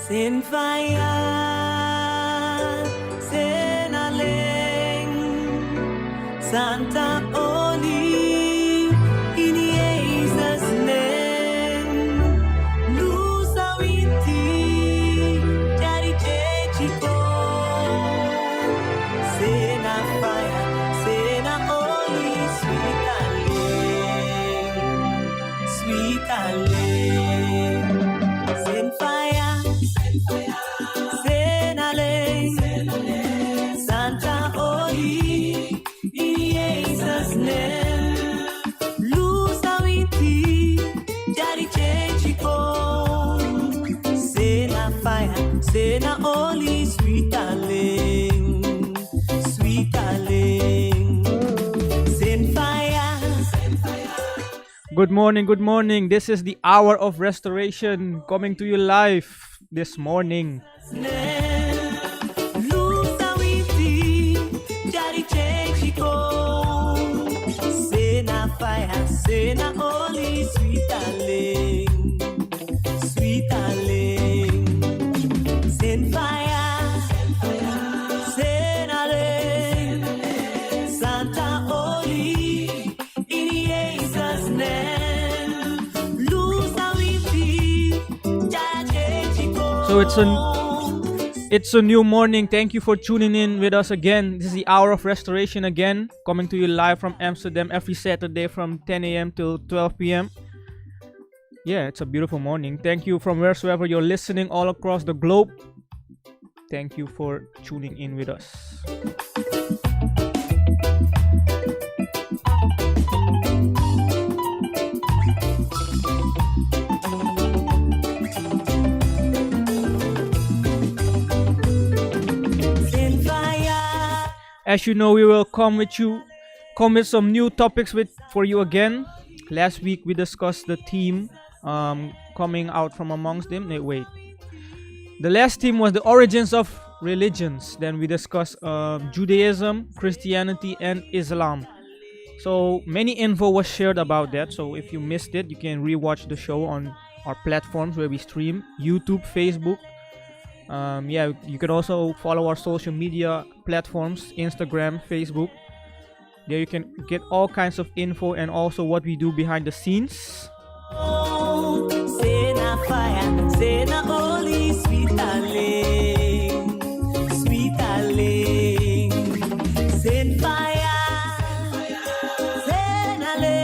Sin fire, sin aling, Santa Oli, in Jesus' name. Lusa winti, Daddy Chico. Sin a fire, sin a Oli, sweet aling, sweet aling. Sin fire. Santa Oli, in Jesus' name. Lusa winti, Daddy Chico. Sena fire, Sena Oli, sweet darling, sweet darling. Send fire. Good morning, good morning. This is the hour of restoration coming to you live this morning. Sweet darling, sweet darling. Send fire, send darling. Santa Oli, in Jesus' name. So it's a new morning. Thank you for tuning in with us again. This is the hour of restoration again, coming to you live from Amsterdam every Saturday from 10 a.m. till 12 p.m. Yeah, it's a beautiful morning. Thank you from wheresoever you're listening all across the globe. Thank you for tuning in with us. As you know, we will come with some new topics for you again. Last week we discussed the theme coming out from amongst them. The last theme was the origins of religions. Then we discussed Judaism, Christianity, and Islam. So many info was shared about that. So if you missed it, you can rewatch the show on our platforms where we stream: YouTube, Facebook. You can also follow our social media platforms: Instagram, Facebook. There you can get all kinds of info and also what we do behind the scenes. Sena fire, Sena Oli, sweet darling, sweet darling. Send fire, Sena le,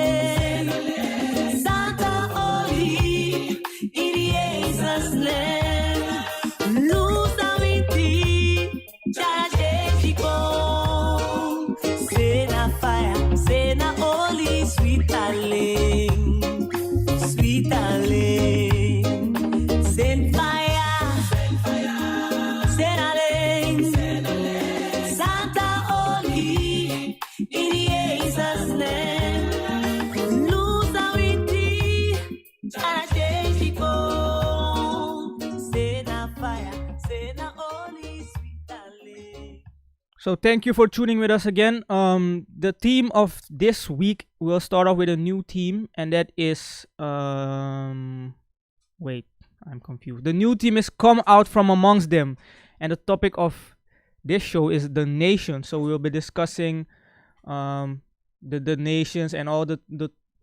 Santa Oli, in Jesus' name. Lusa winti, Daddy Chico. Sena fire, Sena Oli, sweet darling, sweet darling. Send fire, send darling, Santa Oli, in Jesus' name. Lusa winti, Daddy Chico. Sena fire, Sena Oli, sweet darling. So thank you for tuning with us again. The theme of this week, we'll start off with a new theme, and that is I'm confused. The new theme is "Come Out from Amongst Them," and the topic of this show is the nation. So we'll be discussing the nations and all the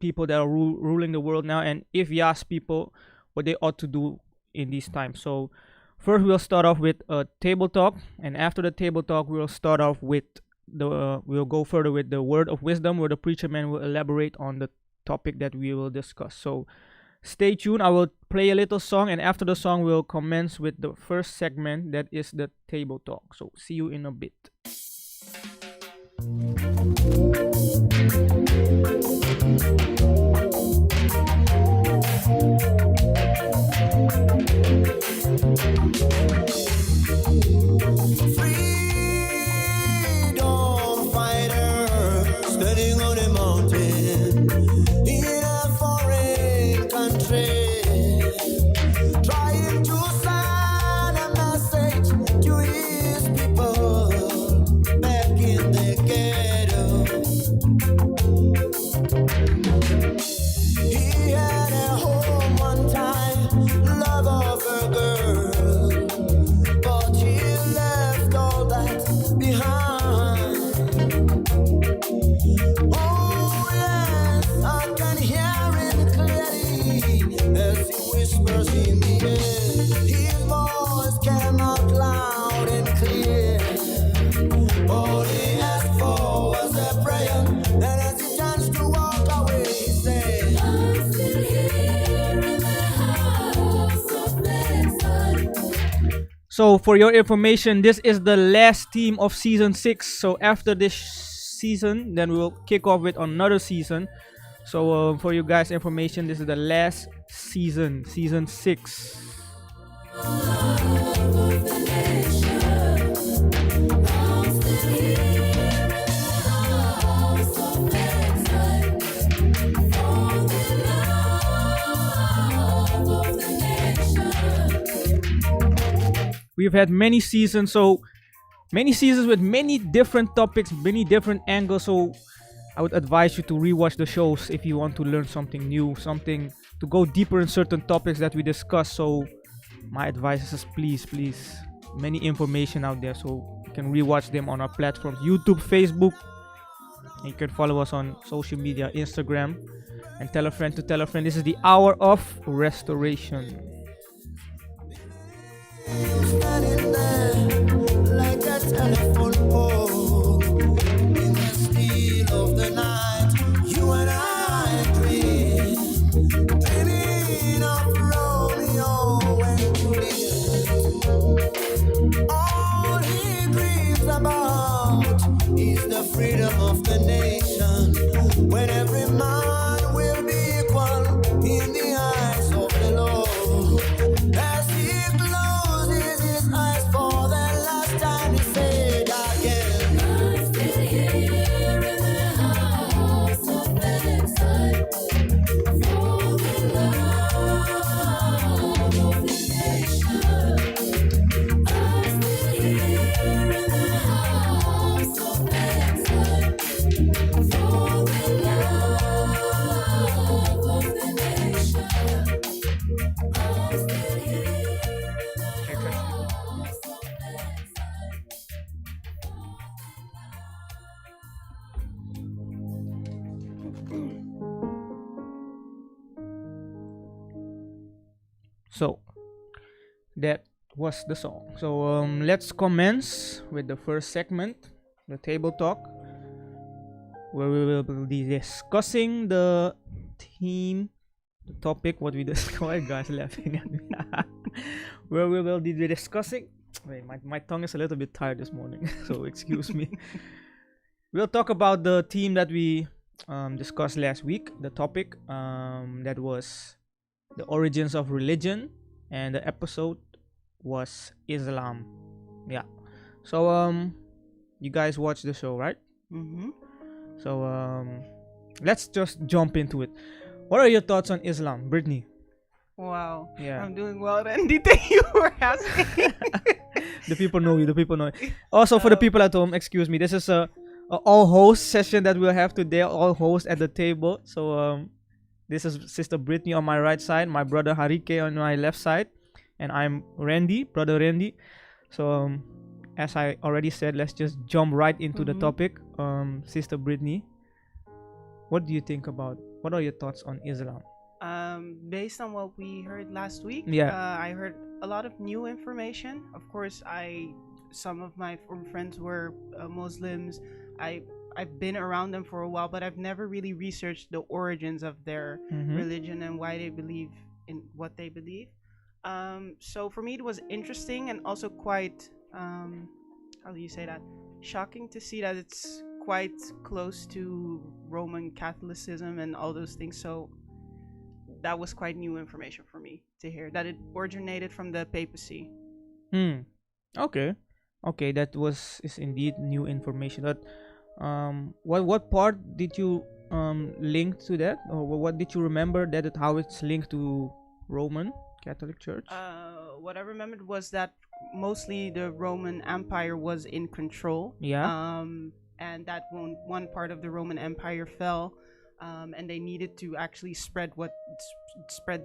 people that are ruling the world now, and if you ask people what they ought to do in these times. So first, we'll start off with a table talk, and after the table talk, we'll start off with we'll go further with the word of wisdom, where the preacher man will elaborate on the topic that we will discuss. So Stay tuned. I will play a little song, and after the song, we'll commence with the first segment, that is the table talk. So see you in a bit. Freedom fighter standing on a mountain in a foreign country, trying to send a message to his people back in the ghetto. He had a home one time, love of a girl, but he left all that behind. Oh yes, I can hear him clearly as he whispers in the air. His voice came out loud and clear. All he asked for was a prayer, and as he turns to walk away, he said, I'm still here in the house of Bethlehem. So for your information, this is the last team of season 6. So after this season, then we will kick off with another season. So for you guys' information, this is the last season, season 6. We've had many seasons, so many seasons with many different topics, many different angles. So I would advise you to rewatch the shows if you want to learn something new, something to go deeper in certain topics that we discuss. So my advice is please, many information out there, so you can rewatch them on our platforms, YouTube, Facebook. And you can follow us on social media, Instagram, and tell a friend to tell a friend. This is the hour of restoration. Standing there like a telephone pole in the still of the night. You and I dreaming of Romeo and Juliet. All he dreams about is the freedom of the nation, when every man will be equal in the eyes of the Lord. As he closes his eyes for the last time, he said again, I'm still here in the house of Bethlehem, for the love of the nation. I'm still here in the house of Bethlehem, for the love of the nation. I'm still here in the house of Bethlehem. So that was the song. So let's commence with the first segment, the table talk, where we will be discussing the theme, the topic, what we discuss. Why guys laughing at me? Where we will be discussing. Wait, my tongue is a little bit tired this morning, so excuse me. We'll talk about the theme that we discussed last week. The topic that was the origins of religion, and the episode was Islam. Yeah. So you guys watched the show, right? Mm-hmm. So let's just jump into it. What are your thoughts on Islam, Brittany? Wow. Yeah. I'm doing well, Randy. Thank you for asking. The people know you. The people know you. Also, for the people at home, excuse me. This is a all host session that we'll have today. All hosts at the table. So this is Sister Brittany on my right side, my brother Harike on my left side, and I'm Randy, brother Randy. So as I already said, let's just jump right into the topic. Sister Brittany, what do you think about? What are your thoughts on Islam? Based on what we heard last week, Yeah. I heard a lot of new information. Of course, some of my friends were Muslims. I I've been around them for a while, but I've never really researched the origins of their Mm-hmm. religion and why they believe in what they believe. So for me, it was interesting and also quite, how do you say that? Shocking to see that it's quite close to Roman Catholicism and all those things. So that was quite new information for me to hear that it originated from the papacy. Okay. Okay, that is indeed new information. But what part did you link to that, or what did you remember that how it's linked to Roman Catholic Church? What I remembered was that mostly the Roman Empire was in control. Yeah. And that one part of the Roman Empire fell, and they needed to actually spread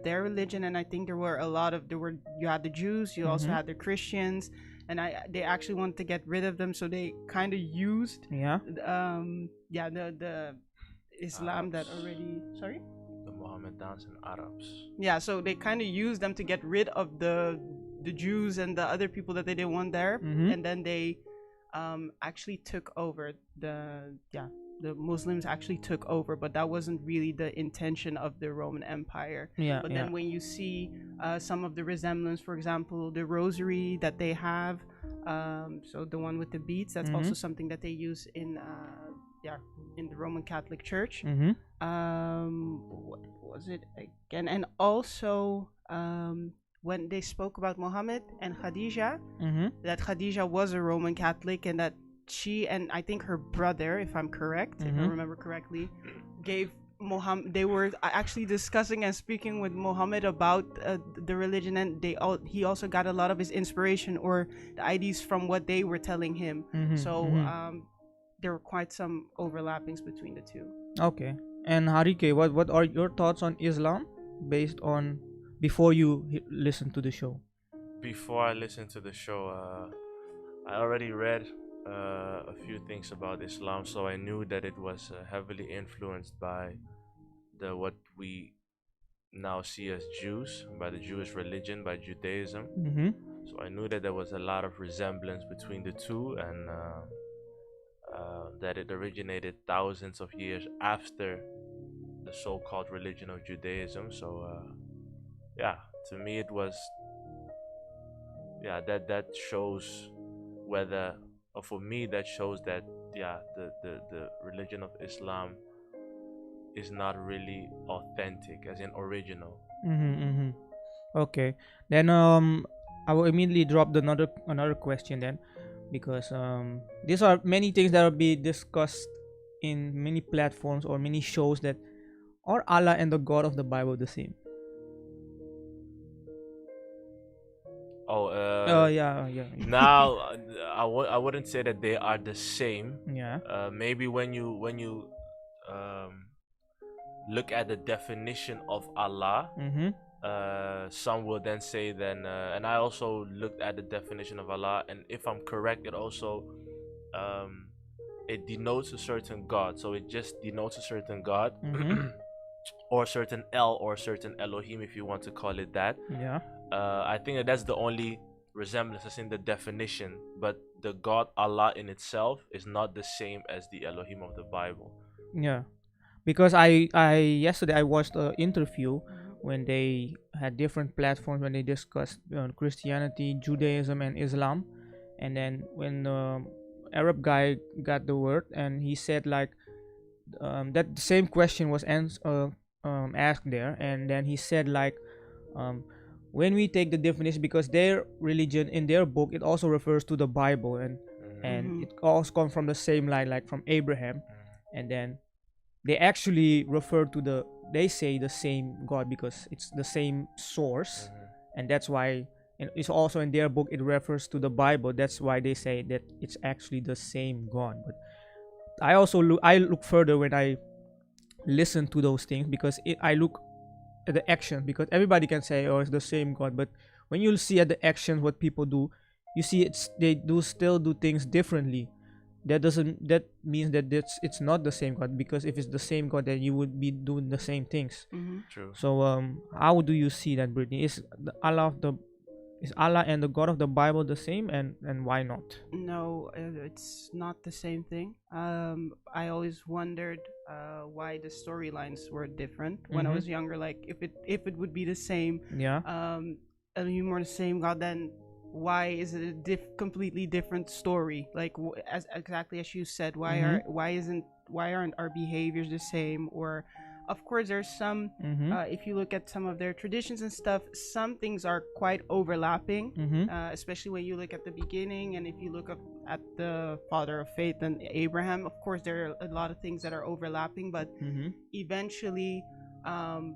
their religion. And I think you had the Jews, you also Mhm. had the Christians, and they actually wanted to get rid of them, so they kind of used Yeah. the Islam that Arabs. already sorry. The Mohammedans and Arabs. Yeah, so they kind of used them to get rid of the Jews and the other people that they didn't want there, Mhm. and then they actually took over the Muslims actually took over, but that wasn't really the intention of the Roman Empire. Yeah. But Yeah. then when you see some of the resemblance, for example, the rosary that they have, so the one with the beads, that's also something that they use in the Roman Catholic Church. Mhm. What was it again? And also when they spoke about Muhammad and Khadija, Mhm. that Khadija was a Roman Catholic, and that she and I think her brother, if I'm correct, if I remember correctly, gave Muhammad. They were actually discussing and speaking with Muhammad about the religion, and he also got a lot of his inspiration or the ideas from what they were telling him. Mhm. So Mhm. there were quite some overlappings between the two. Okay. And Harike, what are your thoughts on Islam based on before you listen to the show? Before I listened to the show, I already read a few things about Islam, so I knew that it was heavily influenced by what we now see as Jews, by the Jewish religion, by Judaism. Mm-hmm. So I knew that there was a lot of resemblance between the two, and that it originated thousands of years after the so-called religion of Judaism. So yeah, to me it was, yeah, that shows whether, or for me that shows that, yeah, the religion of Islam is not really authentic, as in original. Mm-hmm, mm-hmm. Okay. Then I will immediately drop another question then, because these are many things that will be discussed in many platforms or many shows. That are Allah and the God of the Bible the same? Oh, Yeah. now I wouldn't say that they are the same. Yeah. Maybe when you look at the definition of Allah, Mm-hmm. some will then say then, and I also looked at the definition of Allah, and if I'm correct, it also it denotes a certain God. So it just denotes a certain God, Mm-hmm. or certain El, or certain Elohim, if you want to call it that. Yeah. I think that that's the only resemblance that's in the definition, but the God Allah in itself is not the same as the Elohim of the Bible. Yeah. Because I yesterday I watched an interview when they had different platforms when they discussed Christianity, Judaism, and Islam, and then when the Arab guy got the word and he said like that the same question was asked there, and then he said like when we take the definition, because their religion in their book it also refers to the Bible, and Mhm. it also comes from the same line, like from Abraham, and then they actually refer to they say the same God because it's the same source, and that's why, and it's also in their book it refers to the Bible. That's why they say that it's actually the same God. But I also look further when I listen to those things, because I look at the action, because everybody can say, oh, it's the same God, but when you see at the actions what people do, you see they still do things differently. That means that it's not the same God, because if it's the same God, then you would be doing the same things. Mhm. True. So how do you see that, Brittany? Is the Allah of the Is Allah and the God of the Bible the same, and why not? No, it's not the same thing. I always wondered why the storylines were different when I Mhm. was younger. Like if it would be the same, Yeah. Elohim or the same God, then why is it a completely different story? Like as exactly as you said, why aren't our behaviors the same? Or of course there's some. Mhm. If you look at some of their traditions and stuff, some things are quite overlapping, Mhm. especially when you look at the beginning, and if you look up at the father of faith and Abraham. Of course there are a lot of things that are overlapping, but Mhm. eventually,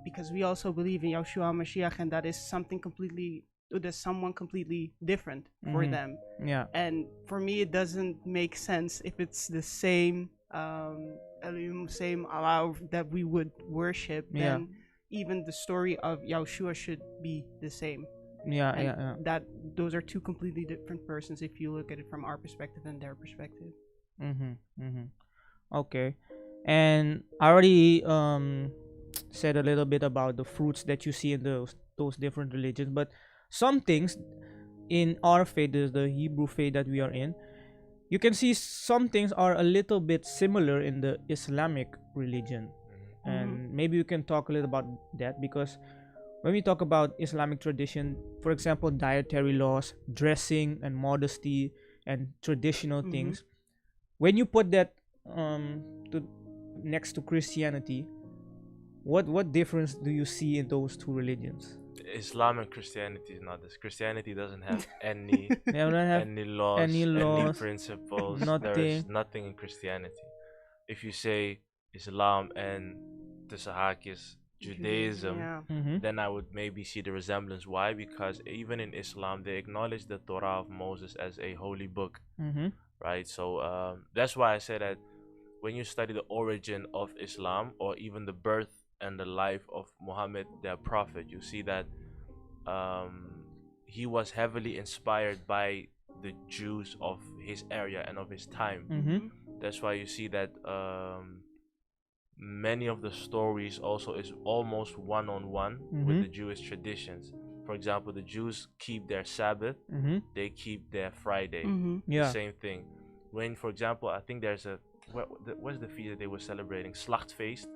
because we also believe in Yahshua Mashiach, and that is something completely, there's someone completely different for Mhm. them. Yeah. And for me it doesn't make sense if it's the same Elohim, same Allah that we would worship, Yeah. then even the story of Yahshua should be the same. Yeah. And Yeah. Yeah. that those are two completely different persons if you look at it from our perspective and their perspective. Mhm. Mhm. Okay. And I already said a little bit about the fruits that you see in those different religions, but some things in our faith, is the Hebrew faith that we are in, you can see some things are a little bit similar in the Islamic religion. And maybe you can talk a little about that, because when we talk about Islamic tradition, for example, dietary laws, dressing and modesty and traditional things, when you put that to next to Christianity, what difference do you see in those two religions? Islam and Christianity is not this. Christianity doesn't have any They don't have any laws, any any laws, principles. There is nothing. nothing in Christianity. If you say Islam and Tisahakis Judaism, Yeah. Mm-hmm. then I would maybe see the resemblance. Why? Because even in Islam, they acknowledge the Torah of Moses as a holy book, Mm-hmm. right? So that's why I say that when you study the origin of Islam, or even the birth and the life of Muhammad, their prophet, you see that he was heavily inspired by the Jews of his area and of his time. Mm-hmm. That's why you see that many of the stories also is almost one-on-one with the Jewish traditions. For example, the Jews keep their Sabbath, Mm-hmm. they keep their Friday. The Yeah. same thing. When, for example, I think there's a what's the feast that they were celebrating? Slachtfeest.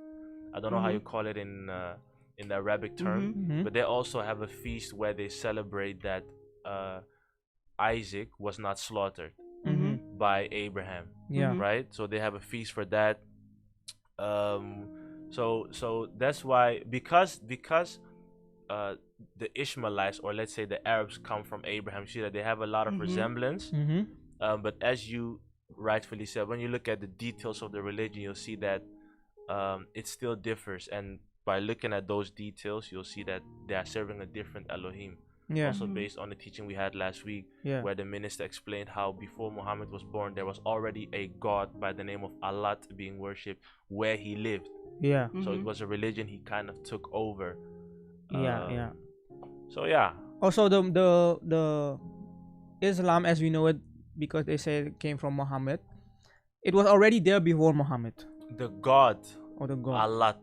I don't know how you call it in the Arabic term, Mm-hmm. but they also have a feast where they celebrate that Isaac was not slaughtered Mm-hmm. by Abraham, Yeah. right? So they have a feast for that. So that's why, because the Ishmaelites, or let's say the Arabs, come from Abraham, you see that they have a lot of resemblance. Mm-hmm. But as you rightfully said, when you look at the details of the religion, you'll see that it still differs. And by looking at those details, you'll see that they are serving a different Elohim. Yeah. Also based on the teaching we had last week, Yeah. where the minister explained how before Muhammad was born, there was already a God by the name of Allah being worshipped where he lived. Yeah. So it was a religion he kind of took over. Yeah. Yeah. So yeah, Also, the Islam as we know it, because they say it came from Muhammad, it was already there before Muhammad, the God, or the God, Allah,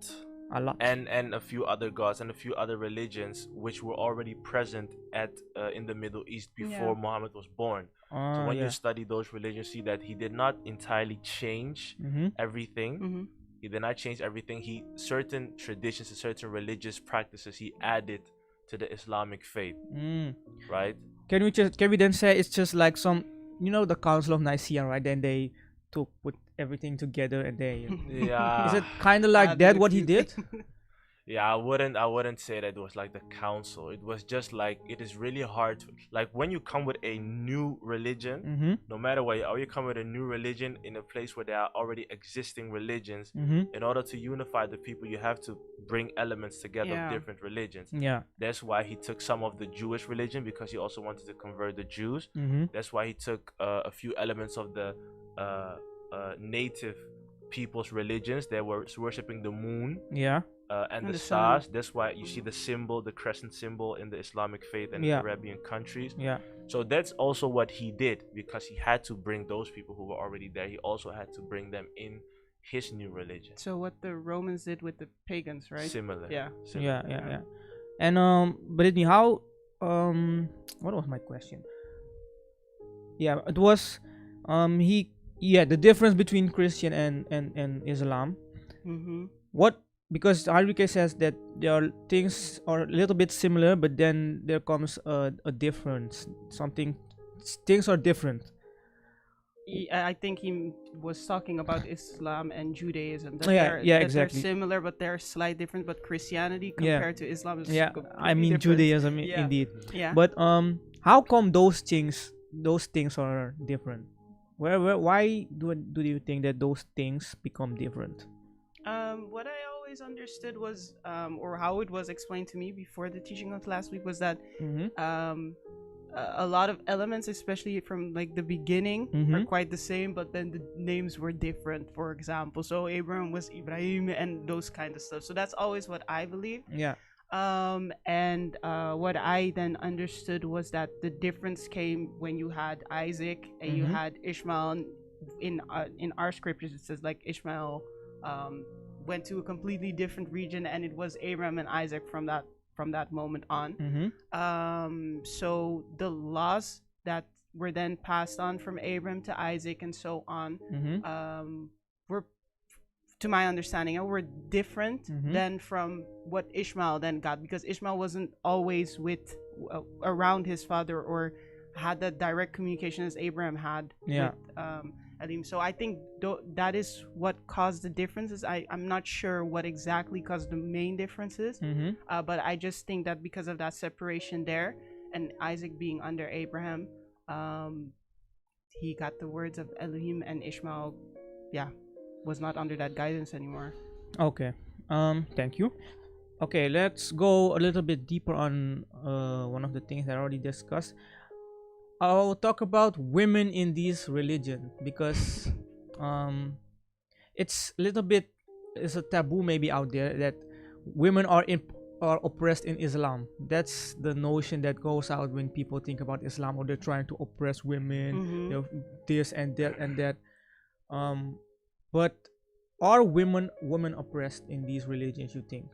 Allah. and a few other gods and a few other religions which were already present at in the Middle East before Muhammad was born. So when you study those religions, see that he did not entirely change everything. He did not change everything. He certain traditions and certain religious practices he added to the Islamic faith, right? Can we then say it's just like some, the Council of Nicaea, right? Then they put everything together, and they Yeah. is it kind of like that what he did? Yeah, I wouldn't say that it was like the council. It was just like, it is really hard like when you come with a new religion, no matter what, or you come with a new religion in a place where there are already existing religions, in order to unify the people, you have to bring elements together of different religions. Yeah. That's why he took some of the Jewish religion, because he also wanted to convert the Jews. That's why he took a few elements of the native people's religions. They were worshipping the moon, Yeah. and the stars. That's why you see the symbol, the crescent symbol, in the Islamic faith and Arabian countries. Yeah. So that's also what he did, because he had to bring those people who were already there. He also had to bring them in his new religion. So what the Romans did with the pagans, right? Similar. Yeah. Similar. Yeah. And Brittany, how what was my question? Yeah, it was he yeah, the difference between Christian and Islam. Mm-hmm. What, because Enrique says that there are things are a little bit similar, but then there comes a difference. Things are different. I think he was talking about Islam and Judaism. That Yeah, yeah, they're exactly. similar, but they're slight different. But Christianity Yeah. compared to Islam is Yeah, I completely mean different. Judaism Yeah. indeed. Yeah. But how come those things are different? Why do you think that those things become different? What I always understood was, or how it was explained to me before the teaching of last week, was that Mm-hmm. a lot of elements, especially from like the beginning, are Mhm. quite the same, but then the names were different. For example, so Abraham was Ibrahim and those kind of stuff. So that's always what I believe. Yeah. And what I then understood was that the difference came when you had Isaac and you Mhm. had Ishmael. In our scriptures, it says like Ishmael went to a completely different region, and it was Abraham and Isaac from that moment on. Mm-hmm. So the laws that were then passed on from Abram to Isaac and so on, Mm-hmm. were, to my understanding, were different Mhm. than from what Ishmael then got, because Ishmael wasn't always with around his father or had that direct communication as Abraham had Yeah. with Elim. So I think that is what caused the differences. I'm not sure what exactly caused the main differences, Mm-hmm. but I just think that because of that separation there and Isaac being under Abraham, he got the words of Elohim, and Ishmael, yeah, was not under that guidance anymore. Okay. Thank you. Okay, let's go a little bit deeper on one of the things I already discussed. I'll talk about women in this religion because it's a little bit, it's a taboo maybe out there that women are oppressed in Islam. That's the notion that goes out when people think about Islam, or they're trying to oppress women, Mhm. you know, this and that and that. But are women oppressed in these religions, you think?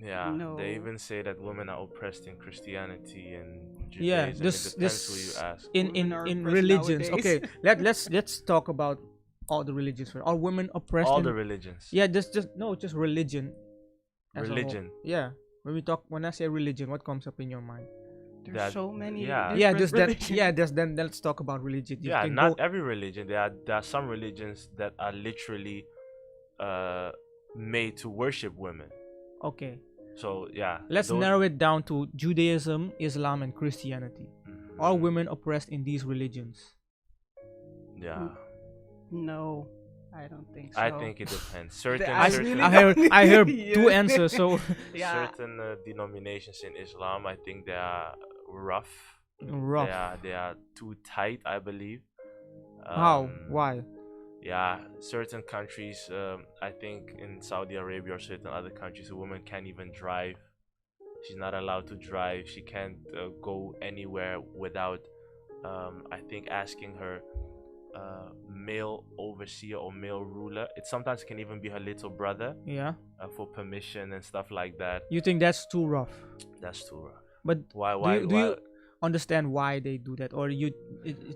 Yeah, No. they even say that women are oppressed in Christianity and Yeah, Judaism. this It depends who you ask. Women are in oppressed religions. nowadays. Okay, let's talk about all the religions first. Are women oppressed All in? the religions. Yeah, just no, just religion as a whole. Religion. Yeah, when I say religion, what comes up in your mind? There's That- so many yeah. Yeah, different just that. religions. Yeah, just then let's talk about religion. You Yeah, can not go. every religion. There are some religions that are literally uh made to worship women. Okay, So yeah, let's narrow it down to Judaism, Islam, and Christianity. Are Mhm. women oppressed in these religions? Yeah, No, I don't think so. I think it depends. Certain I certain really I heard Yeah. two answers. So Yeah. certain denominations in Islam, I think they are rough. rough. They are too tight, I believe. How? Why? Yeah, certain countries, I think in Saudi Arabia or certain other countries, a woman can't even drive. She's not allowed to drive. She can't go anywhere without, I think, asking her male overseer or male ruler. It sometimes can even be her little brother Yeah. for permission and stuff like that. You think that's too rough? That's too rough. But Why? do Why? you, do why? you understand why they do that, or it's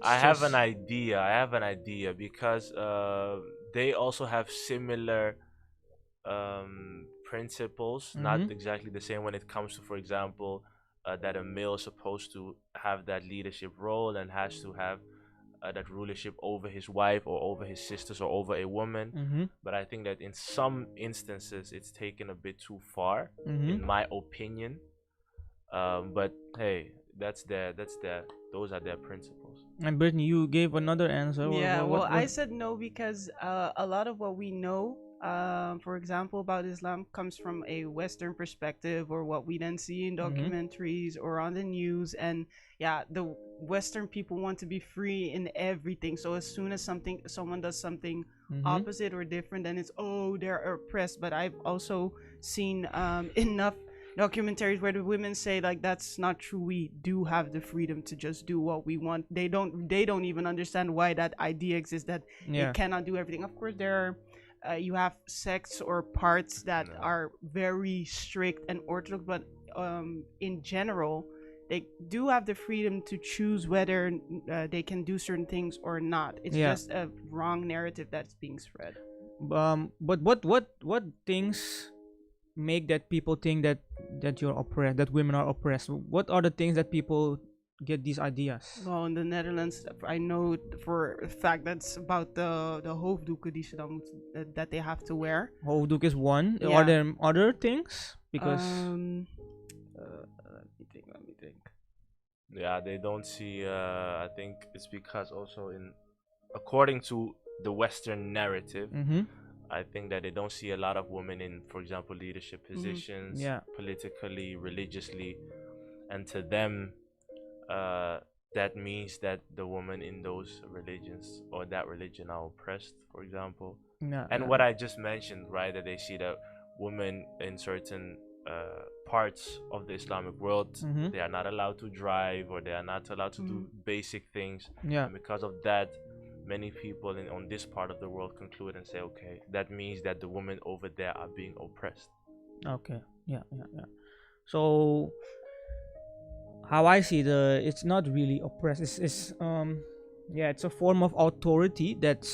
I have just, an idea. I have an idea because they also have similar principles, not Mhm. exactly the same when it comes to, for example, that a male is supposed to have that leadership role and has to have that rulership over his wife or over his sisters or over a woman. Mhm. But I think that in some instances it's taken a bit too far, Mhm. in my opinion. But hey, those are their principles. And Brittany, you gave another answer. Yeah, What, well, I said no because a lot of what we know, for example, about Islam comes from a Western perspective, or what we then see in documentaries or on the news. And yeah, the Western people want to be free in everything. So as soon as someone does something opposite or different, then it's, oh, they're oppressed. But I've also seen enough documentaries where the women say like, that's not true, we do have the freedom to just do what we want. They don't even understand why that idea exists, that Yeah. it cannot do everything. Of course there are you have sects or parts that Yeah. are very strict and orthodox, but in general, they do have the freedom to choose whether they can do certain things or not. It's Yeah. just a wrong narrative that's being spread. But what things make that people think that you're oppressed, that women are oppressed? What are the things that people get these ideas? Well, in the Netherlands, I know for a fact that's about the hoofddoeken die ze dan that they have to wear. Hoofddoek is one. Are Yeah. there other things? Because Let me think. Yeah, they don't see. I think it's because also according to the Western narrative, Mhm. I think that they don't see a lot of women in, for example, leadership positions, Yeah. politically, religiously, and to them, that means that the women in those religions or that religion are oppressed, for example. Yeah. And yeah. what I just mentioned, right, that they see that women in certain parts of the Islamic world, Mhm. they are not allowed to drive or they are not allowed to do basic things. Yeah. And because of that, many people on this part of the world conclude and say, okay, that means that the women over there are being oppressed. Okay. Yeah. So how I see it's not really oppressed. It's a form of authority that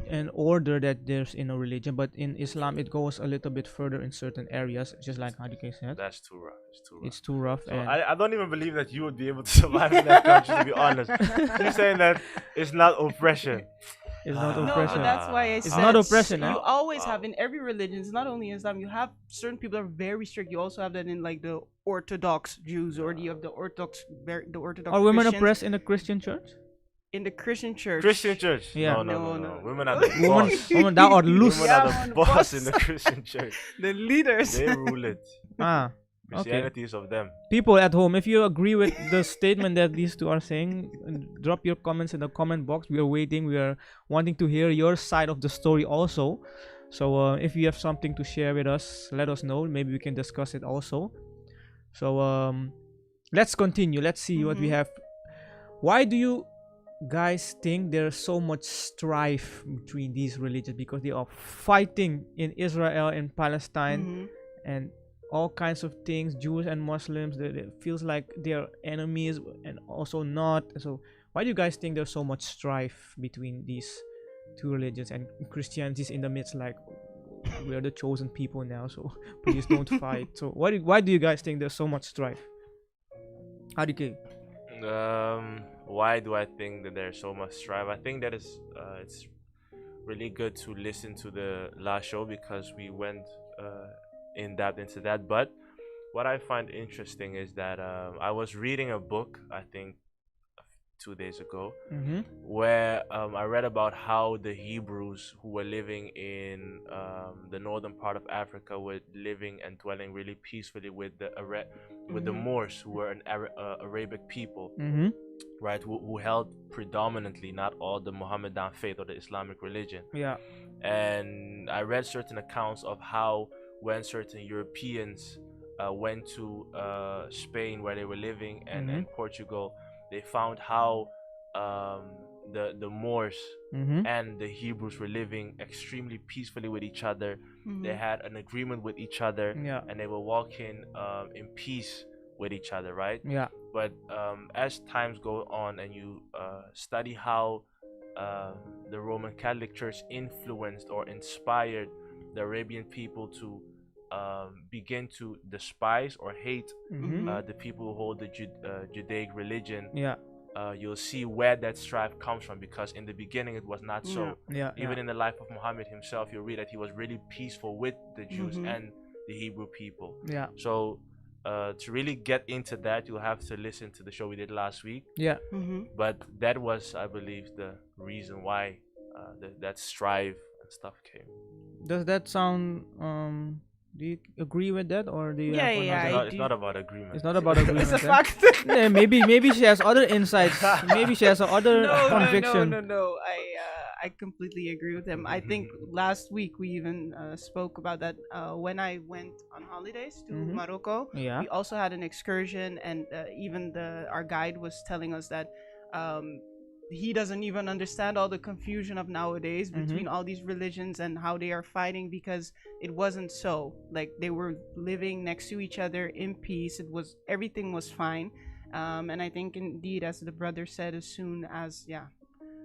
an order that there's in a religion, but in Islam it goes a little bit further in certain areas, just like Hadike said. That's too rough. It's too rough. It's too rough. So And I don't even believe that you would be able to survive in that country, to be honest. You're saying that it's not oppression. it's not No, No, oppression. but that's why I It's said not oppression, You huh? always Wow. have in every religion. It's not only Islam. You have certain people are very strict. You also have that in like the Orthodox Jews or you have the Orthodox Are women Christians. oppressed in a Christian church? In the Christian church. Christian church? Yeah. No. Women are No. the Women, boss. women that are loose. Women Yeah, are man, the the boss boss. in the Christian church. The leaders. They rule it. Okay. Christianity is of them. People at home, if you agree with the statement that these two are saying, drop your comments in the comment box. We are waiting. We are wanting to hear your side of the story also. So if you have something to share with us, let us know. Maybe we can discuss it also. So let's continue. Let's see what we have. Why do you guys think there's so much strife between these religions? Because they are fighting in Israel and Palestine and all kinds of things. Jews and Muslims, it feels like they're enemies and also not. So why do you guys think there's so much strife between these two religions, and Christianity is in the midst, like we are the chosen people now, so please don't fight? So why do you guys think there's so much strife? Hadike. Why do I think that there's so much strife? I think that it's really good to listen to the last show because we went in depth into that. But what I find interesting is that I was reading a book, I think 2 days ago, where I read about how the Hebrews who were living in the northern part of Africa were living and dwelling really peacefully with the Moors, who were an Arabic people, right, who held predominantly, not all, the Mohammedan faith or the Islamic religion. Yeah. And I read certain accounts of how when certain Europeans went to Spain, where they were living, and Portugal, they found how the Moors and the Hebrews were living extremely peacefully with each other. They had an agreement with each other, and they were walking in peace with each other, right? Yeah. But as times go on and you study how the Roman Catholic Church influenced or inspired the Arabian people to begin to despise or hate the people who hold the Judaic religion, you'll see where that strife comes from, because in the beginning it was not so. Even in the life of Muhammad himself, you'll read that he was really peaceful with the Jews and the Hebrew people. So to really get into that, you'll have to listen to the show we did last week. But that was, I believe, the reason why that strife and stuff came. Does that sound do you agree with that, or do you Yeah, have yeah, another- I It's not about agreement. It's not about agreement. It's a eh? fact. Yeah, maybe she has other insights. Maybe she has other conviction. No. I completely agree with him. I think last week we even spoke about that when I went on holidays to Morocco. Yeah. We also had an excursion, and even our guide was telling us that he doesn't even understand all the confusion of nowadays between all these religions and how they are fighting, because it wasn't so. Like, they were living next to each other in peace. Everything was fine. And I think indeed, as the brother said, as soon as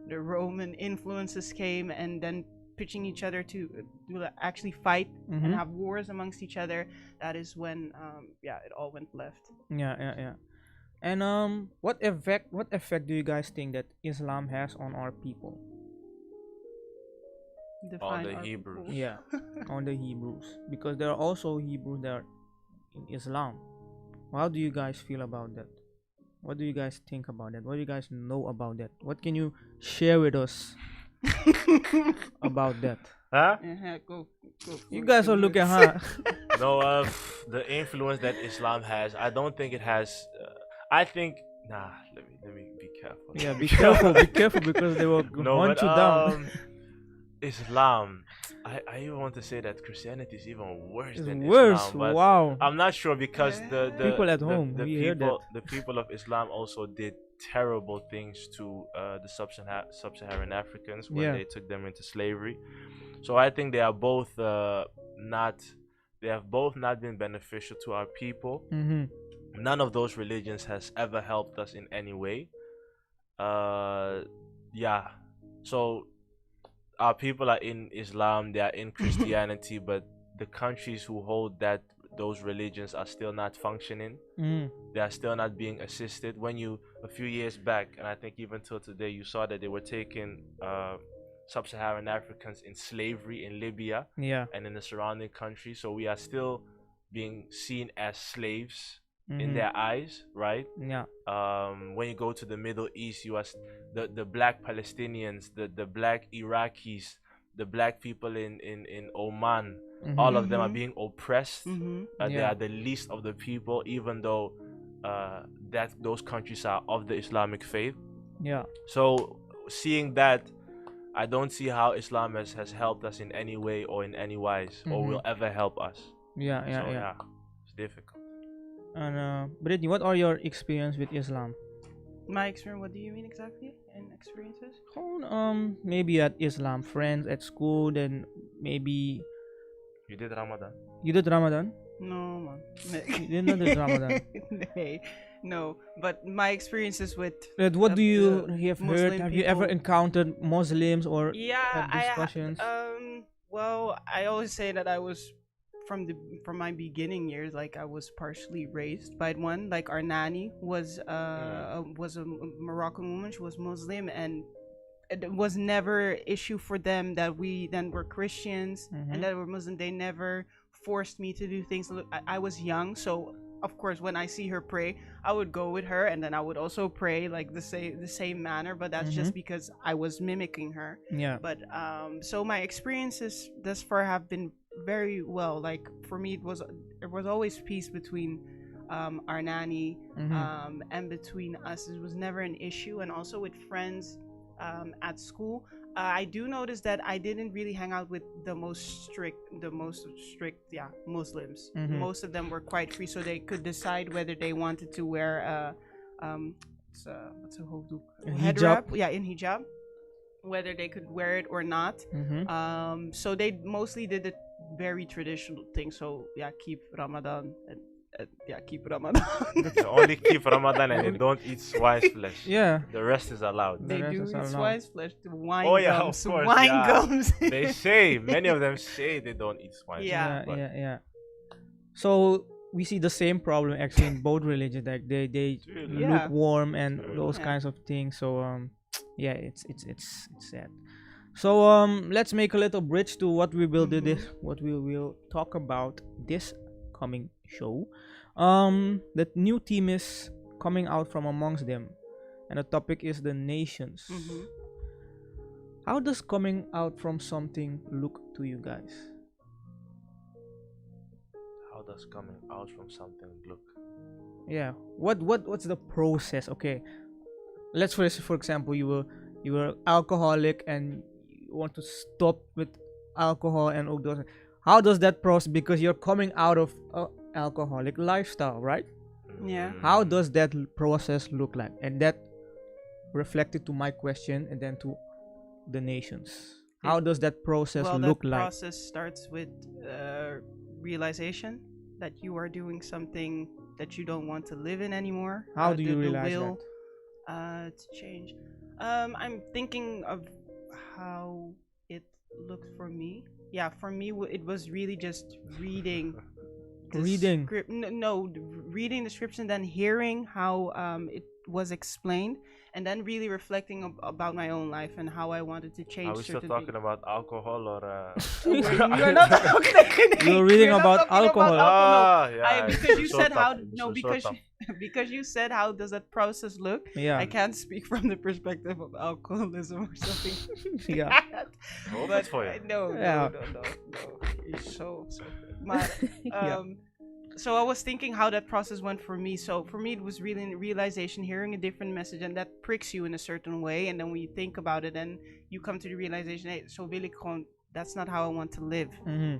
the Roman influences came, and then pitching each other to actually fight and have wars amongst each other, that is when it all went left. Yeah. And what effect do you guys think that Islam has on our people? On Define the our Hebrews. people. Yeah, on the Hebrews, because there are also Hebrews that are in Islam. How do you guys feel about that? What do you guys think about that? What do you guys know about that? What can you share with us about that? Huh? Go. You guys are looking, huh? No, the influence that Islam has, I don't think it has. I think let me be careful. Yeah, be careful because they will hunt you down. Islam, I even want to say that Christianity is even worse It's than worse. Islam. But Wow. I'm not sure, because the People at home, we hear that. the people of Islam also did terrible things to the sub-Saharan Africans when they took them into slavery. So I think they are both they have both not been beneficial to our people. None of those religions has ever helped us in any way. So our people are in Islam, they are in Christianity, but the countries who hold those religions are still not functioning. They are still not being assisted. When a few years back, and I think even till today, you saw that they were taking sub-Saharan Africans in slavery in Libya and in the surrounding countries. So we are still being seen as slaves in their eyes, right? Yeah. When you go to the Middle East, you are the black Palestinians, the black Iraqis, the black people in Oman, all of them are being oppressed. They are the least of the people, even though those countries are of the Islamic faith. Yeah. So seeing that, I don't see how Islam has helped us in any way or in any wise, or will ever help us. Yeah. It's difficult. And Brittany, what are your experience with Islam? My experience. What do you mean exactly? And experiences? Maybe at Islam friends at school, then maybe you did Ramadan. You did Ramadan? No, man. You didn't do Ramadan. No, but my experiences with. What do you have Muslim heard? Have you ever encountered Muslims or had discussions? Well, I always say that I was from my beginning years, like I was partially raised by one. Like our nanny was a Moroccan woman. She was Muslim, and it was never issue for them that we then were Christians and that were Muslim. They never forced me to do things. I was young, so of course when I see her pray, I would go with her, and then I would also pray like the same manner. But that's just because I was mimicking her. Yeah. But so my experiences thus far have been very well. Like for me, it was always peace between our nanny and between us. It was never an issue, and also with friends at school. I do notice that I didn't really hang out with the most strict Muslims. Most of them were quite free, so they could decide whether they wanted to wear what's a hoofdoek? Hijab. Yeah, in hijab, whether they could wear it or not. So they mostly did the very traditional thing. So keep Ramadan and keep Ramadan. They only keep Ramadan and they don't eat swine's flesh. Yeah. The rest is allowed. They do eat swine's flesh. Wine gums. Of course. Wine gums. They say, many of them say they don't eat swine's flesh. Yeah. So we see the same problem actually in both religions. Like they lukewarm and those kinds of things. So it's sad. So let's make a little bridge to what we will do what we will talk about this coming show. The new team is coming out from amongst them, and the topic is the nations. How does coming out from something look to you guys? How does coming out from something look? Yeah. What's the process? Okay. Let's for example, you were alcoholic and you want to stop with alcohol and all those. How does that process? Because you're coming out of alcoholic lifestyle, right? Yeah. How does that process look like? And that reflected to my question and then to the nations. How does that process look that like? process starts with realization that you are doing something that you don't want to live in anymore. How do you the realize will to change. I'm thinking of how it looked for me. Yeah, for me it was really just reading. Reading. Reading the scripts and then hearing how it was explained, and then really reflecting about my own life and how I wanted to change. Are we still certain talking things. about alcohol or? You're not talking. You're reading You're not about talking alcohol. Ah, yeah. Because you said how no, because you said how does that process look. Yeah. I can't speak from the perspective of alcoholism or something. Yeah. Hope But it's for you. no. It's so maar, Yeah. so I was thinking how that process went for me. So for me, it was really a realization, hearing a different message, and that pricks you in a certain way. And then when you think about it, and you come to the realization, hey, so wil ik gewoon, that's not how I want to live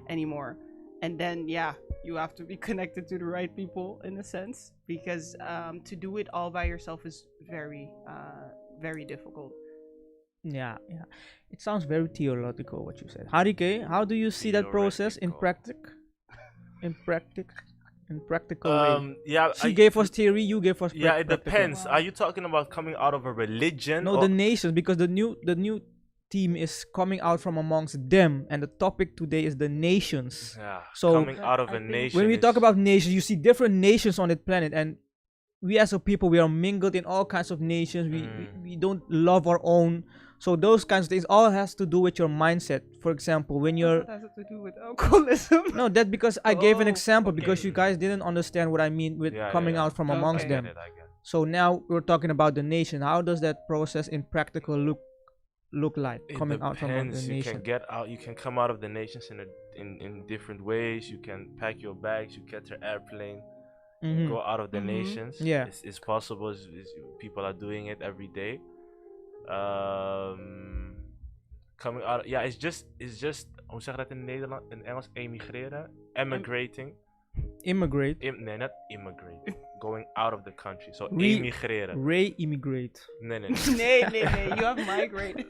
anymore. And then you have to be connected to the right people in a sense, because to do it all by yourself is very, very difficult. Yeah. It sounds very theological what you said. Harike, how do you see that process in practical way? Yeah. She gave us theory, you gave us Yeah, it practical. depends. Are you talking about coming out of a religion? No, or the nations, because the new team is coming out from amongst them, and the topic today is the nations. Yeah, So coming out of I a think nation. when we talk is- about nations, you see different nations on the planet, and we as a people, we are mingled in all kinds of nations. We don't love our own. So those kinds of things all has to do with your mindset. For example, when you're What has it to do with alcoholism? no, that's because I gave an Oh, example okay. because you guys didn't understand what I mean with coming out from amongst I them. get it, I get it. So now we're talking about the nation. How does that process in practical look like It coming out from among depends. the You can nation? get out. You can come out of the nations in different ways. You can pack your bags. You get your airplane. Mhm. Go out of the Mhm. nations. Yeah. It's possible. People are doing it every day. Coming out. Yeah, it's just. Hoe zeg je dat in Nederland? In Engels, emigreren, emigrating. Immigrate, Nee, not immigrate. Going out of the country. So Re- emigreren. re-immigrate. Nee. Nee, you have migraine.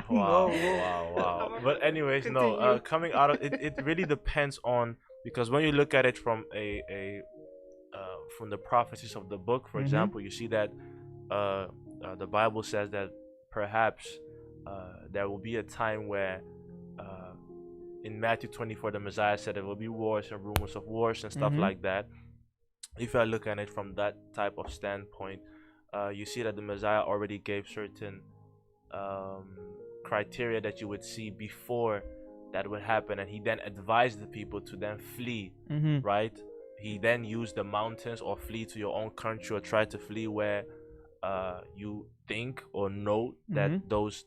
Wow. But anyways, no. Continue. Coming out of it really depends on, because when you look at it from from the prophecies of the book, for Mhm. example, you see that the Bible says that perhaps there will be a time where in Matthew 24 the Messiah said there will be wars and rumors of wars and stuff Mhm. like that. If I look at it from that type of standpoint, you see that the Messiah already gave certain criteria that you would see before that would happen, and he then advised the people to then flee, Mhm. right? He then used the mountains or flee to your own country, or try to flee where you think or know that Mhm. those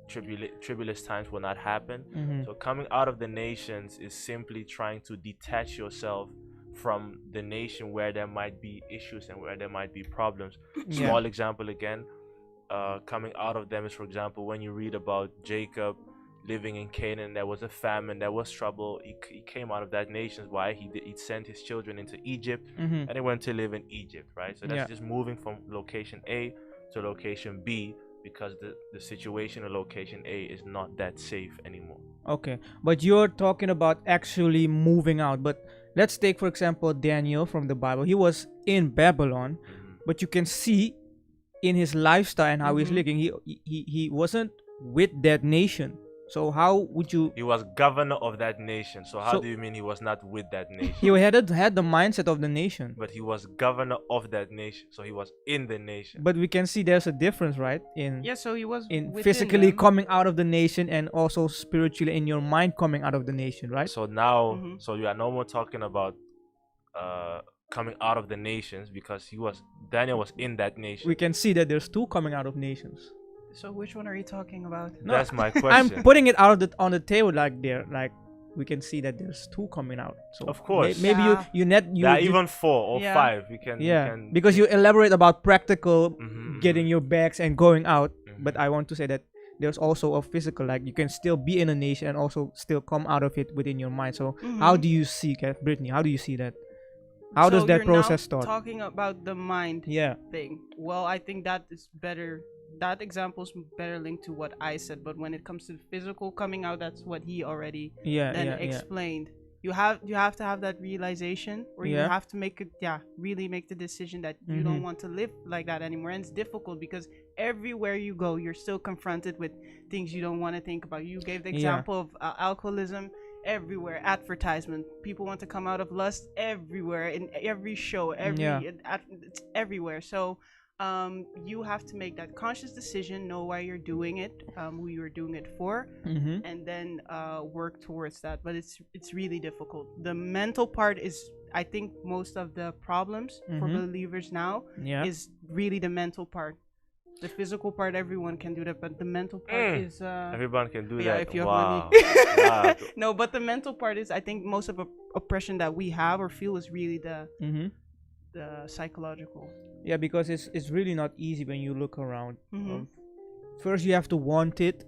tribulous times will not happen. Mhm. So coming out of the nations is simply trying to detach yourself from the nation where there might be issues and where there might be problems. Yeah. Small example again, coming out of them is, for example, when you read about Jacob living in Canaan, there was a famine, there was trouble. He came out of that nation. Why? He sent his children into Egypt, Mhm. and they went to live in Egypt, right? So that's Yeah. just moving from location A to location B, because the situation in location A is not that safe anymore. Okay, but you're talking about actually moving out. But let's take, for example, Daniel from the Bible. He was in Babylon, but you can see in his lifestyle and how he's Mhm. living, he wasn't with that nation. So how would you? He was governor of that nation. So how So- do you mean he was not with that nation? He had the mindset of the nation. But he was governor of that nation. So he was in the nation. But we can see there's a difference, right? In Yeah, so he was in within physically them. coming out of the nation and also spiritually in your mind coming out of the nation, right? So now, Mhm. so you are no more talking about coming out of the nations, because Daniel was in that nation. We can see that there's two coming out of nations. So which one are you talking about? No, That's my I'm question. putting it out on the table like we can see that there's two coming out. So Of course. maybe Yeah. There are even 4 or Yeah. 5. You can. because you elaborate about practical Mhm, getting mhm. your bags and going out, but Mhm. I want to say that there's also a physical, like you can still be in a nation and also still come out of it within your mind. So how Mhm. do you see, Brittany? How do you see that? How does So that you're process now start? talking about the mind Yeah. thing. Well, I think that is better. That example is better linked to what I said. But when it comes to the physical coming out, that's what he already Yeah. then Yeah. explained. You have to have that realization, or you Yeah. have to make it, really make the decision that you Mhm. don't want to live like that anymore. And it's difficult because everywhere you go, you're still confronted with things you don't want to think about. You gave the Yeah. example of alcoholism. Everywhere, advertisement, people want to come out of lust everywhere, in every show, Yeah. it's everywhere. So you have to make that conscious decision, know why you're doing it, who you're doing it for, Mm-hmm. and then work towards that. But it's really difficult. The mental part is, I think, most of the problems for Mhm. believers now Yeah. is really the mental part. The physical part, everyone can do that, but the mental part is Everyone can do yeah, that. if you have Wow. money. Wow. No, but the mental part is, I think, most of oppression that we have or feel is really Mm-hmm. the psychological. Yeah, because it's really not easy when you look around. Mhm. First, you have to want it,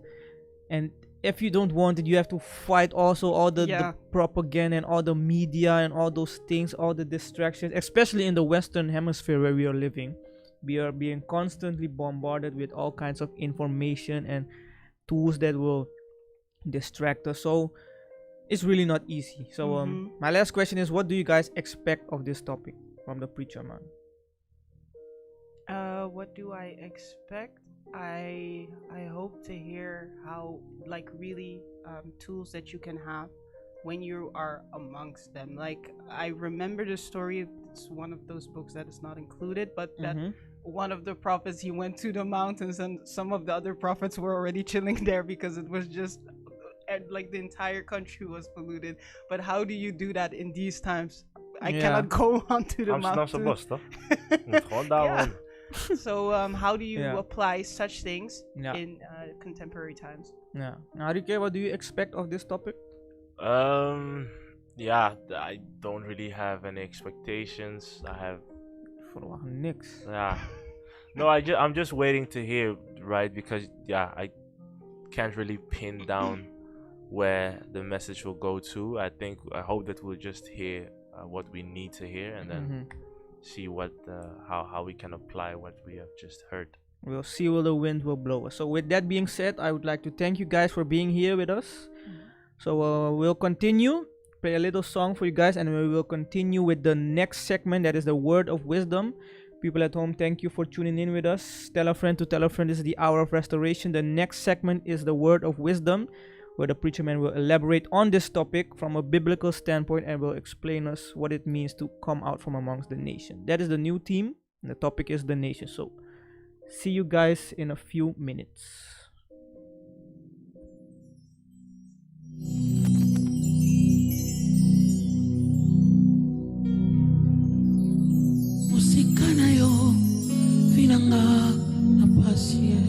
and if you don't want it, you have to fight also all the Yeah. propaganda and all the media and all those things, all the distractions, especially in the Western Hemisphere where we are living. We are being constantly bombarded with all kinds of information and tools that will distract us. So it's really not easy. So Mhm. my last question is, what do you guys expect of this topic from the preacher man? What do I expect? I hope to hear how, like, really tools that you can have when you are amongst them. Like, I remember the story. It's one of those books that is not included, but that Mhm. one of the prophets, he went to the mountains, and some of the other prophets were already chilling there because it was just like the entire country was polluted. But how do you do that in these times? I Yeah. cannot go onto the Amsterdamse mountain. bos, toch? Moet gewoon daar Yeah. wonen. So how do you Yeah. apply such things Yeah. in contemporary times? Yeah. Arike, what do you expect of this topic? Yeah, I don't really have any expectations. I have, Verwacht niks. yeah. No, I'm just waiting to hear, right? Because yeah, I can't really pin down where the message will go to. I hope that we'll just hear what we need to hear, and then Mhm. see what how we can apply what we have just heard. We'll see where the wind will blow us. So with that being said, I would like to thank you guys for being here with us. So we'll continue, play a little song for you guys, and we will continue with the next segment, that is the word of wisdom. People at home, thank you for tuning in with us. Tell a friend to tell a friend. This is the hour of restoration. The next segment is the word of wisdom, where the preacher man will elaborate on this topic from a biblical standpoint and will explain us what it means to come out from amongst the nation. That is the new theme, and the topic is the nation. So see you guys in a few minutes. Musika nayo vinanga na pasie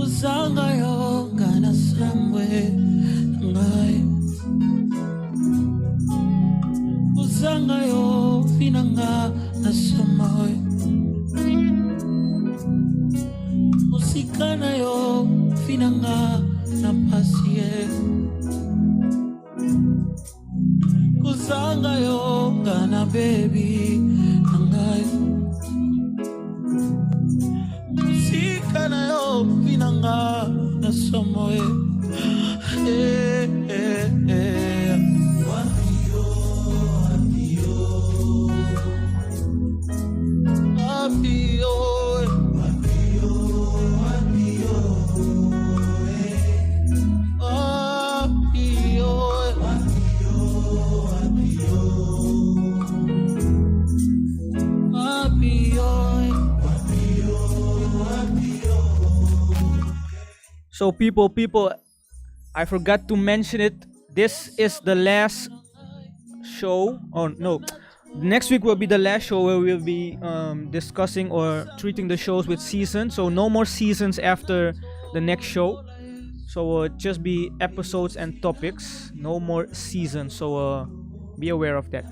uzanga yo ngana sangwe ngai uzanga yo vinanga na samawe musika nayo vinanga na pasie kuzanga yo ngana baby nangai musika na yo vinanga na somoe wapio So people, I forgot to mention it. This is the last show. Oh no, next week will be the last show where we'll be discussing or treating the shows with seasons. So no more seasons after the next show. So just be episodes and topics. No more seasons. So be aware of that.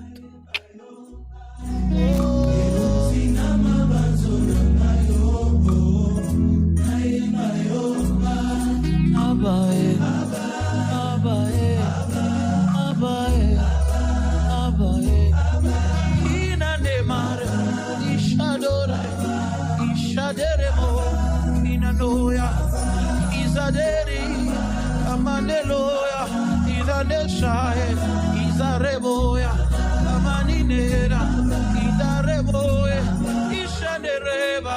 Abae, abae, abae. Ikaderi, Amaneloya, Idaneshae, Izareboya, Amaninera, Idareboe, Ishanereba,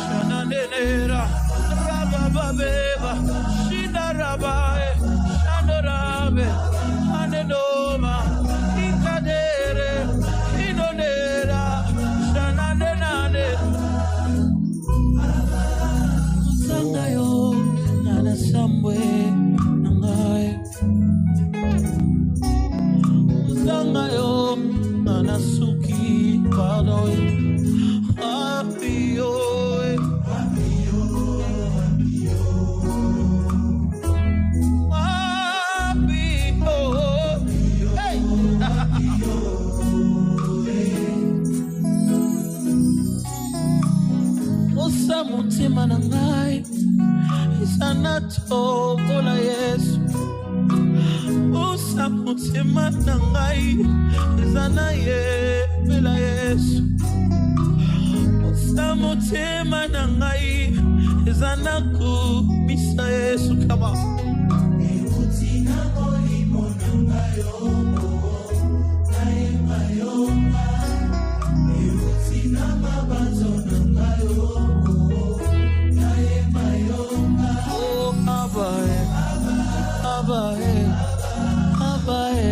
Shananera, Rabababeba, Shidarabae, Shanarabe, Anenoma, Ikadere, Inonera, Shananenane. Sangayo, Nana Samwe, Nangai. Sangayo, Nana Suki, Padoi. Apio, hey. Osa mutima nangai, isanato bola Yesu. Osa mutima nangai, isanaye bela Yesu. Osa mutima nangai, isanaku bisa Yesu. Come on. Oh, Abae, Abae, Abae,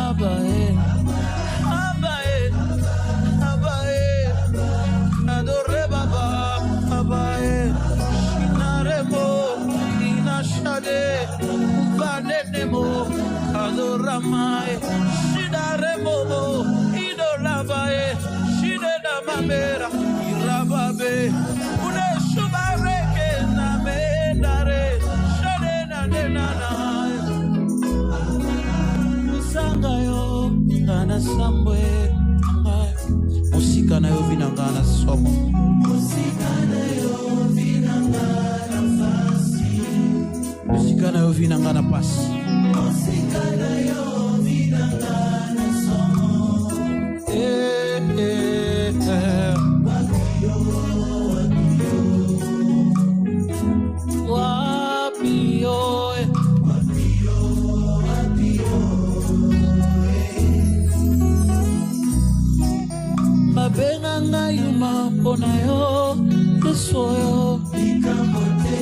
Abae, Abae, Abae, Adore Baba, Abae, Shinaremo, Inashade, Uvanenemo, Adoramai, Shinaremo, Idolabae, Shineda Mamera, Irababe, Uneshubareke, Namendare, Shadena Denana. Sangayo, Nana Samwe, Musika na yo vinangana somo. Musika na yo vinangana pasi. Musika na yo vinangana somo. Wapio, Mabenga ngayuma ponayo, Yesoyo, Ikamote.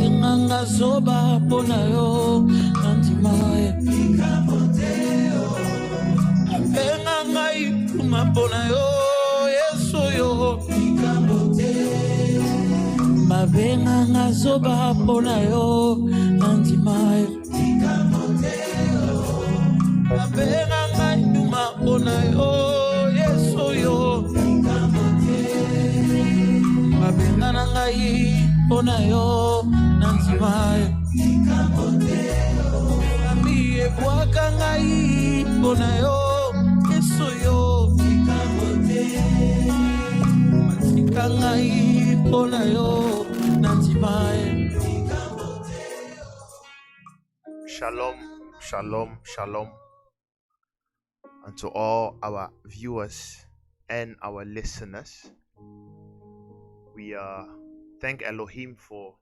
Enganga zoba ponayo, Nantimae, Ikamoteo. Mabenga ngayuma ponayo, Yesoyo, Ikamote. Mabenga ngazoba ponayo, Nantimae, Ikamoteo. Mabenga ngayuma ponayo, Yesoyo, Ikamote. Mabenga ngai ponayo, Nantimae, Ikamoteo. Amie bwaka ngai ponayo, Yesoyo, Ikamote. Matika ngai ponayo, Nantimae. Shalom, shalom, shalom unto all our viewers and our listeners. We thank Elohim for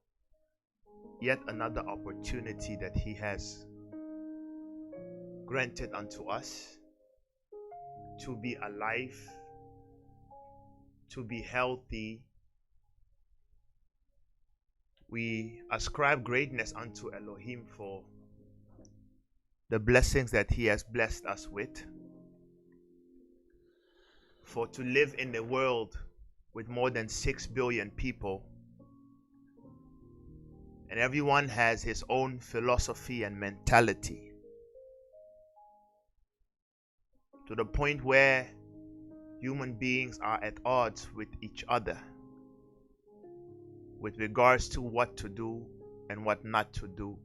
yet another opportunity that He has granted unto us to be alive, to be healthy. We ascribe greatness unto Elohim for the blessings that He has blessed us with. For to live in a world with more than 6 billion people, and everyone has his own philosophy and mentality, to the point where human beings are at odds with each other with regards to what to do and what not to do,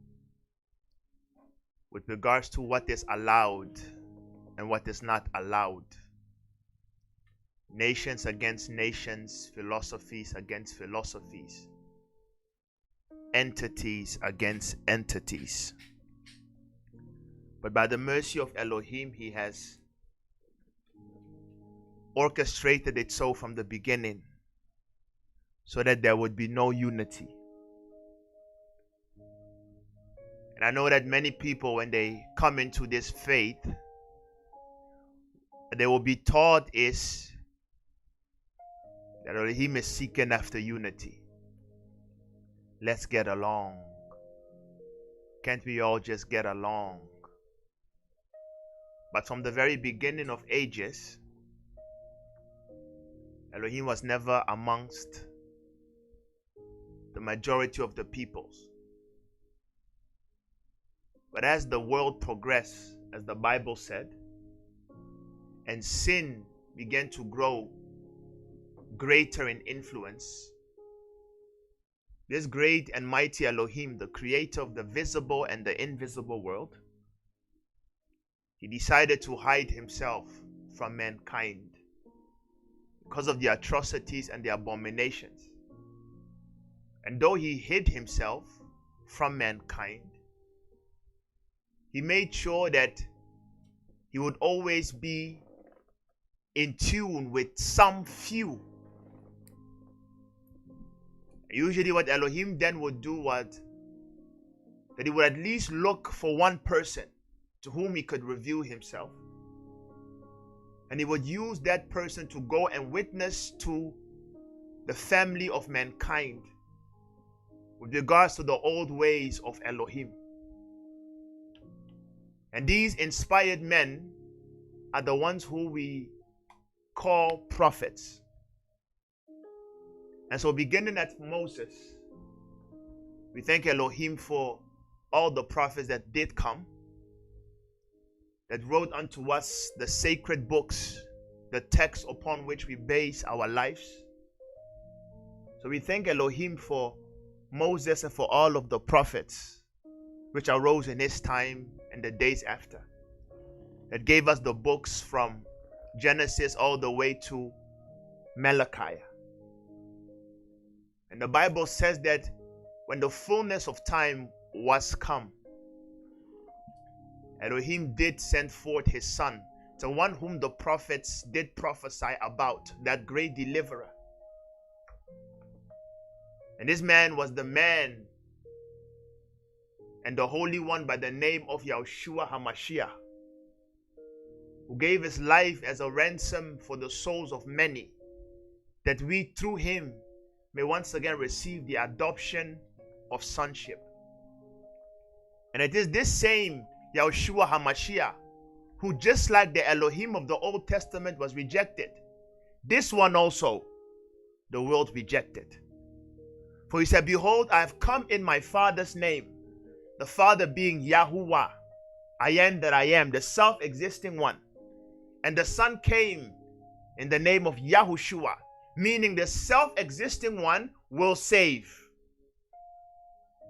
with regards to what is allowed and what is not allowed. Nations against nations, philosophies against philosophies, entities against entities. But by the mercy of Elohim, He has orchestrated it so from the beginning, so that there would be no unity. And I know that many people, when they come into this faith, they will be taught is that Elohim is seeking after unity. Let's get along. Can't we all just get along? But from the very beginning of ages, Elohim was never amongst the majority of the peoples. But as the world progressed, as the Bible said, and sin began to grow greater in influence, this great and mighty Elohim, the creator of the visible and the invisible world, he decided to hide himself from mankind because of the atrocities and the abominations. And though he hid himself from mankind, he made sure that he would always be in tune with some few. Usually what Elohim then would do was that he would at least look for one person to whom he could reveal himself. And he would use that person to go and witness to the family of mankind with regards to the old ways of Elohim. And these inspired men are the ones who we call prophets. And so beginning at Moses, we thank Elohim for all the prophets that did come, that wrote unto us the sacred books, the text upon which we base our lives. So we thank Elohim for Moses and for all of the prophets which arose in his time and the days after, that gave us the books from Genesis all the way to Malachi. And the Bible says that when the fullness of time was come, Elohim did send forth his son, the one whom the prophets did prophesy about, that great deliverer. And this man was the man and the Holy One by the name of Yahushua HaMashiach, who gave his life as a ransom for the souls of many, that we through him may once again receive the adoption of sonship. And it is this same Yahushua HaMashiach who, just like the Elohim of the Old Testament was rejected, this one also the world rejected. For he said, behold, I have come in my Father's name, the Father being Yahuwah, I am that I am, the self-existing one. And the Son came in the name of Yahushua, meaning the self-existing one will save.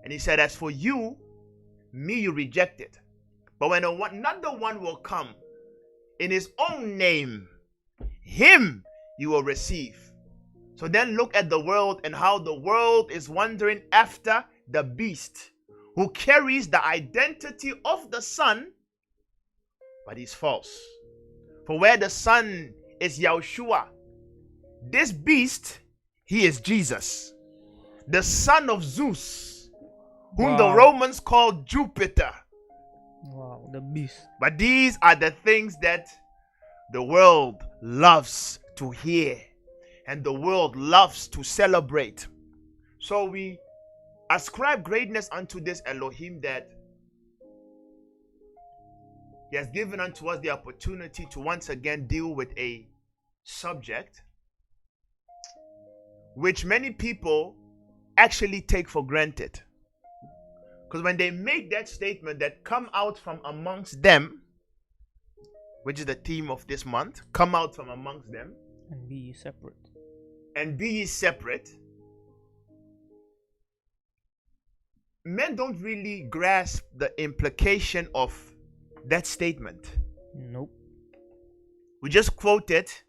And he said, as for you, me you rejected. But when another one will come in his own name, him you will receive. So then look at the world and how the world is wandering after the beast who carries the identity of the Son, but he's false. For where the Son is Yahushua, this beast, he is Jesus, the son of Zeus, whom the Romans called Jupiter. Wow, the beast. But these are the things that the world loves to hear and the world loves to celebrate. So we ascribe greatness unto this Elohim, that he has given unto us the opportunity to once again deal with a subject which many people actually take for granted. Because when they make that statement that come out from amongst them, which is the theme of this month, come out from amongst them And be separate. and be ye separate, men don't really grasp the implication of that statement. Nope. We just quote it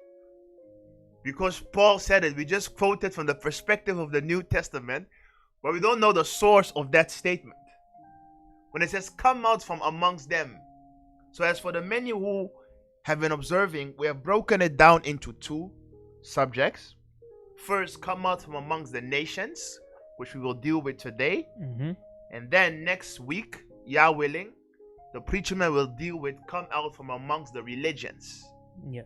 because Paul said it. We just quote it from the perspective of the New Testament, but we don't know the source of that statement. When it says, come out from amongst them. So as for the many who have been observing, we have broken it down into two subjects. First, come out from amongst the nations, which we will deal with today. Mm-hmm. And then next week, Yah willing, the preacher man will deal with come out from amongst the religions. Yes.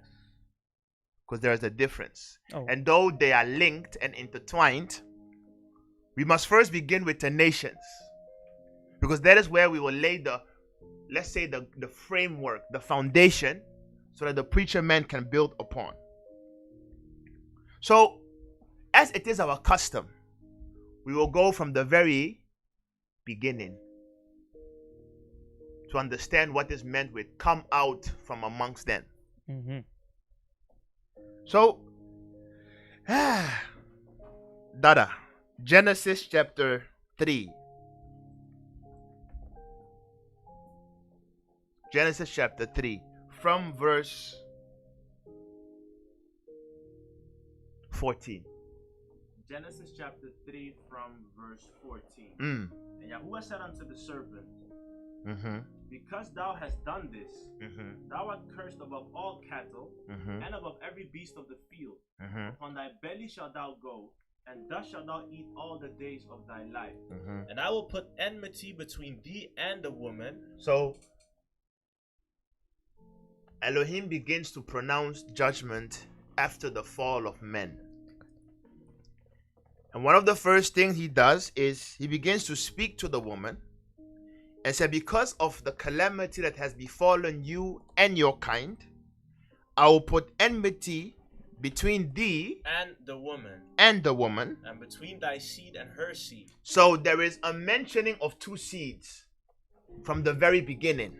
Because there is a difference. Oh. And though they are linked and intertwined, we must first begin with the nations. Because that is where we will lay the, let's say, the framework, the foundation, so that the preacher man can build upon. So, as it is our custom, we will go from the very beginning to understand what is meant with come out from amongst them. Mm-hmm. So, Dada, Genesis chapter 3. Genesis chapter 3, from verse 14. Genesis chapter 3 from verse 14. Mm. And Yahuwah said unto the serpent, Mm-hmm. Because thou hast done this, Mm-hmm. thou art cursed above all cattle, Mm-hmm. and above every beast of the field. Mm-hmm. Upon thy belly shalt thou go, and thus shalt thou eat all the days of thy life. Mm-hmm. And I will put enmity between thee and the woman. So, Elohim begins to pronounce judgment after the fall of men. And one of the first things he does is he begins to speak to the woman and said, because of the calamity that has befallen you and your kind, I will put enmity between thee And the woman, and the woman. and between thy seed and her seed. So there is a mentioning of two seeds from the very beginning.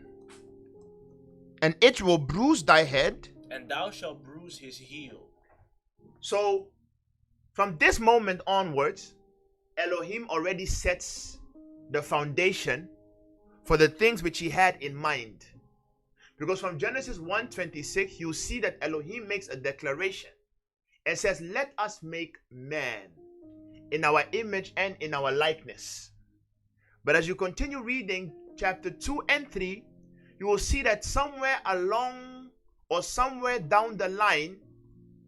And it will bruise thy head. And thou shalt bruise his heel. So from this moment onwards, Elohim already sets the foundation for the things which he had in mind. Because from Genesis 1:26, you see that Elohim makes a declaration and says, let us make man in our image and in our likeness. But as you continue reading chapter 2 and 3, you will see that somewhere along or somewhere down the line,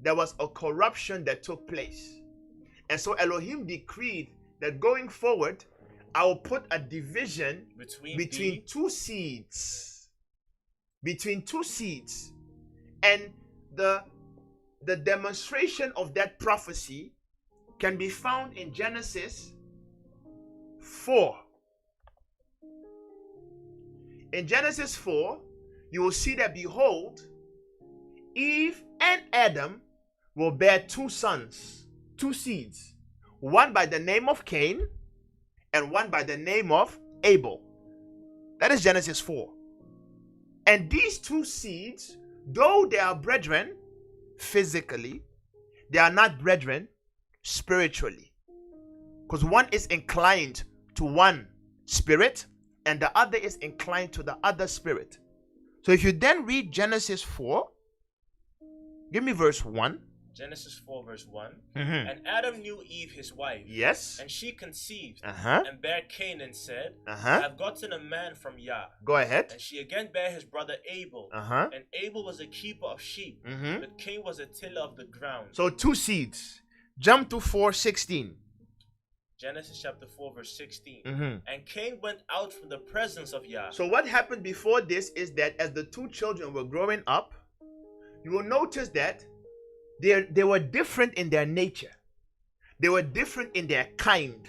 there was a corruption that took place. And so Elohim decreed that going forward, I will put a division between two seeds. Between two seeds. And the demonstration of that prophecy can be found in Genesis 4. In Genesis 4, you will see that, behold, Eve and Adam will bear two sons, two seeds, one by the name of Cain and one by the name of Abel. That is Genesis 4. And these two seeds, though they are brethren physically, they are not brethren spiritually. Because one is inclined to one spirit and the other is inclined to the other spirit. So if you then read Genesis 4, give me verse 1. Genesis 4 verse 1. Mm-hmm. And Adam knew Eve his wife. Yes. And she conceived Uh-huh. and bare Cain and said, I Uh-huh. have gotten a man from Yah. Go ahead. And she again bare his brother Abel. Uh-huh. And Abel was a keeper of sheep, Mm-hmm. but Cain was a tiller of the ground. So two seeds. Jump to 4:16. Genesis chapter 4 verse 16. Mm-hmm. And Cain went out from the presence of Yah. So what happened before this is that as the two children were growing up, you will notice that they were different in their nature. They were different in their kind,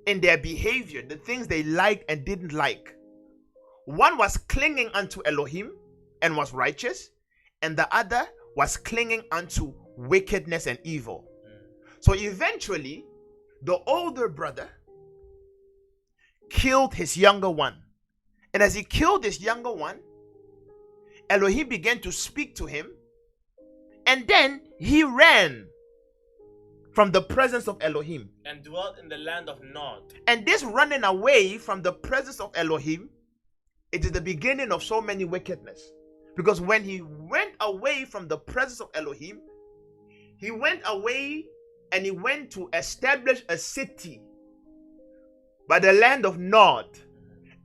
in their behavior, the things they liked and didn't like. One was clinging unto Elohim and was righteous, and the other was clinging unto wickedness and evil. So eventually, the older brother killed his younger one. And as he killed his younger one, Elohim began to speak to him. And then he ran from the presence of Elohim. And dwelt in the land of Nod. And this running away from the presence of Elohim, it is the beginning of so many wickedness. Because when he went away from the presence of Elohim, he went away and he went to establish a city by the land of Nod.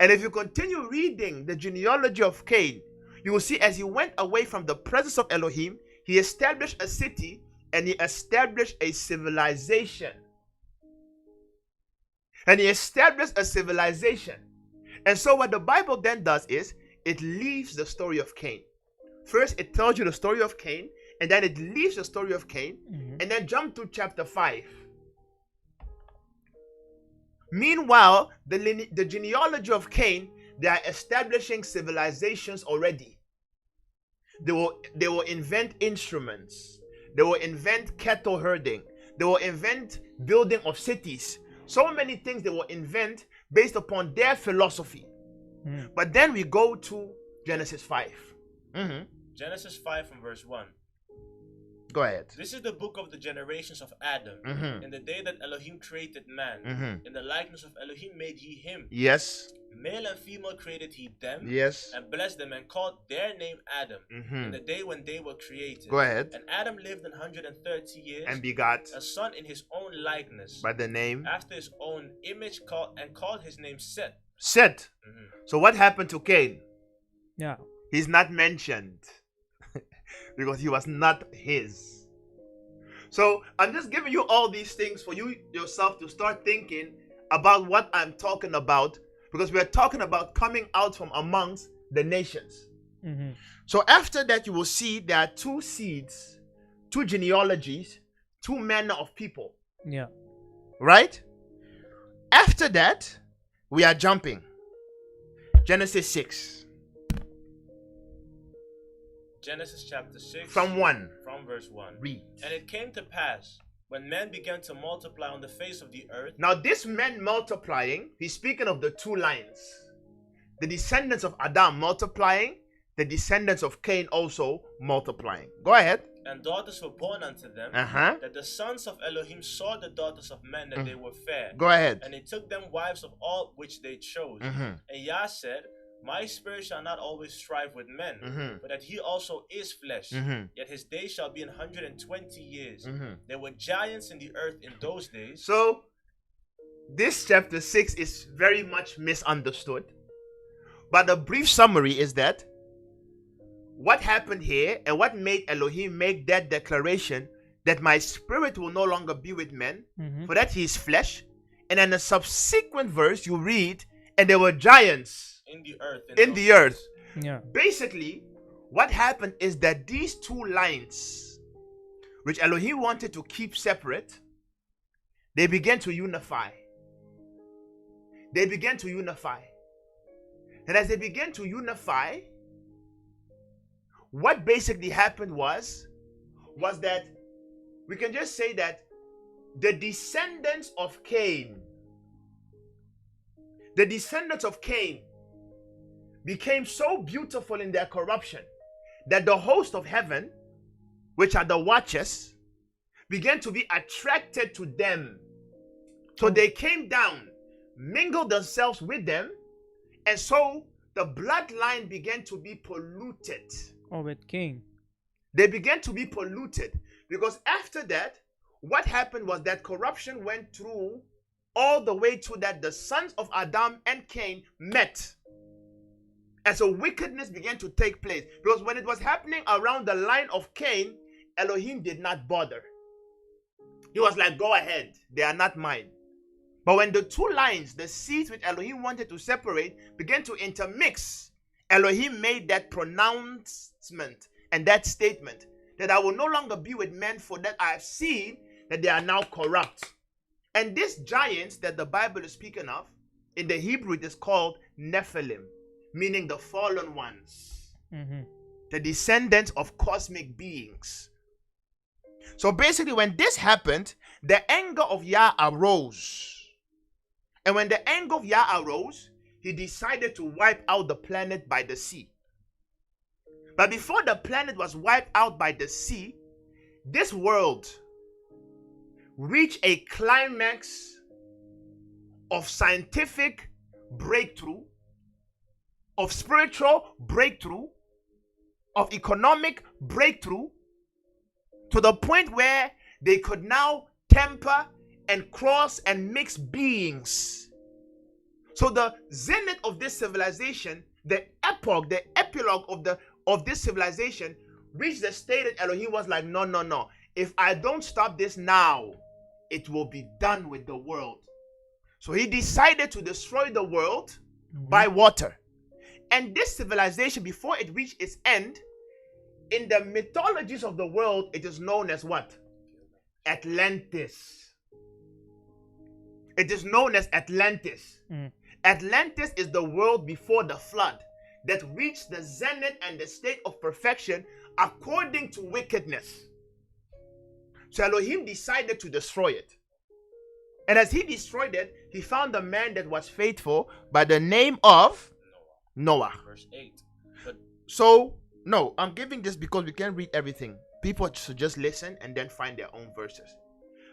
And if you continue reading the genealogy of Cain, you will see as he went away from the presence of Elohim, he established a city and he established a civilization. And he established a civilization And so what the Bible then does is it leaves the story of Cain. First, it tells you the story of Cain, and then it leaves the story of Cain, and then jump to chapter 5. Meanwhile, the genealogy of Cain, they are establishing civilizations already. They will invent instruments. They will invent cattle herding. They will invent building of cities. So many things they will invent based upon their philosophy. But then we go to Genesis 5. Genesis 5 from verse 1. Go ahead. This is the book of the generations of Adam. In the day that Elohim created man, in the likeness of Elohim made he him. Yes. Male and female created he them. Yes. And blessed them and called their name Adam. In the day when they were created. Go ahead. And Adam lived 130 years. And begot a son in his own likeness. by the name. After his own image called his name Seth. Seth. So what happened to Cain? Yeah. He's not mentioned because he was not his. So I'm just giving you all these things for you yourself to start thinking about what I'm talking about, because we are talking about coming out from amongst the nations. So after that, you will see there are two seeds, two genealogies, two manner of people. Yeah. Right? After that, we are jumping. Genesis 6. Genesis chapter 6. From 1. From verse 1. Read. And it came to pass, when men began to multiply on the face of the earth. Now this men multiplying, he's speaking of the two lines. The descendants of Adam multiplying, the descendants of Cain also multiplying. Go ahead. And daughters were born unto them, that the sons of Elohim saw the daughters of men, that they were fair. Go ahead. And they took them wives of all which they chose. And Yah said, my spirit shall not always strive with men, but that he also is flesh. Yet his days shall be 120 years. There were giants in the earth in those days. So, this chapter 6 is very much misunderstood. But the brief summary is that what happened here and what made Elohim make that declaration that my spirit will no longer be with men, for that he is flesh. And in the subsequent verse you read, and there were giants in the earth. In the earth. Yeah. Basically, what happened is that these two lines, which Elohim wanted to keep separate, they began to unify. They began to unify. And as they began to unify, what basically happened was that we can just say that the descendants of Cain became so beautiful in their corruption that the host of heaven, which are the watchers, began to be attracted to them. So they came down, mingled themselves with them, and so the bloodline began to be polluted. Oh, with Cain. They began to be polluted because after that, what happened was that corruption went through all the way to that the sons of Adam and Cain met. And so wickedness began to take place. Because when it was happening around the line of Cain, Elohim did not bother. He was like, go ahead, they are not mine. But when the two lines, the seeds which Elohim wanted to separate, began to intermix, Elohim made that pronouncement and that statement that I will no longer be with men, for that I have seen that they are now corrupt. And these giants that the Bible is speaking of, in the Hebrew it is called Nephilim, meaning the fallen ones, the descendants of cosmic beings. So basically when this happened, the anger of Yah arose. And when the anger of Yah arose, he decided to wipe out the planet by the sea. But before the planet was wiped out by the sea, this world reached a climax of scientific breakthrough, of spiritual breakthrough, of economic breakthrough, to the point where they could now temper and cross and mix beings. So the zenith of this civilization, the epoch, the epilogue of this civilization reached the state that Elohim was like, no. If I don't stop this now, it will be done with the world. So he decided to destroy the world by water. And this civilization, before it reached its end, in the mythologies of the world, it is known as what? Atlantis. It is known as Atlantis. Atlantis is the world before the flood that reached the zenith and the state of perfection according to wickedness. So Elohim decided to destroy it. And as he destroyed it, he found a man that was faithful by the name of Noah. Verse 8. So, no, I'm giving this because we can't read everything. People should just listen and then find their own verses.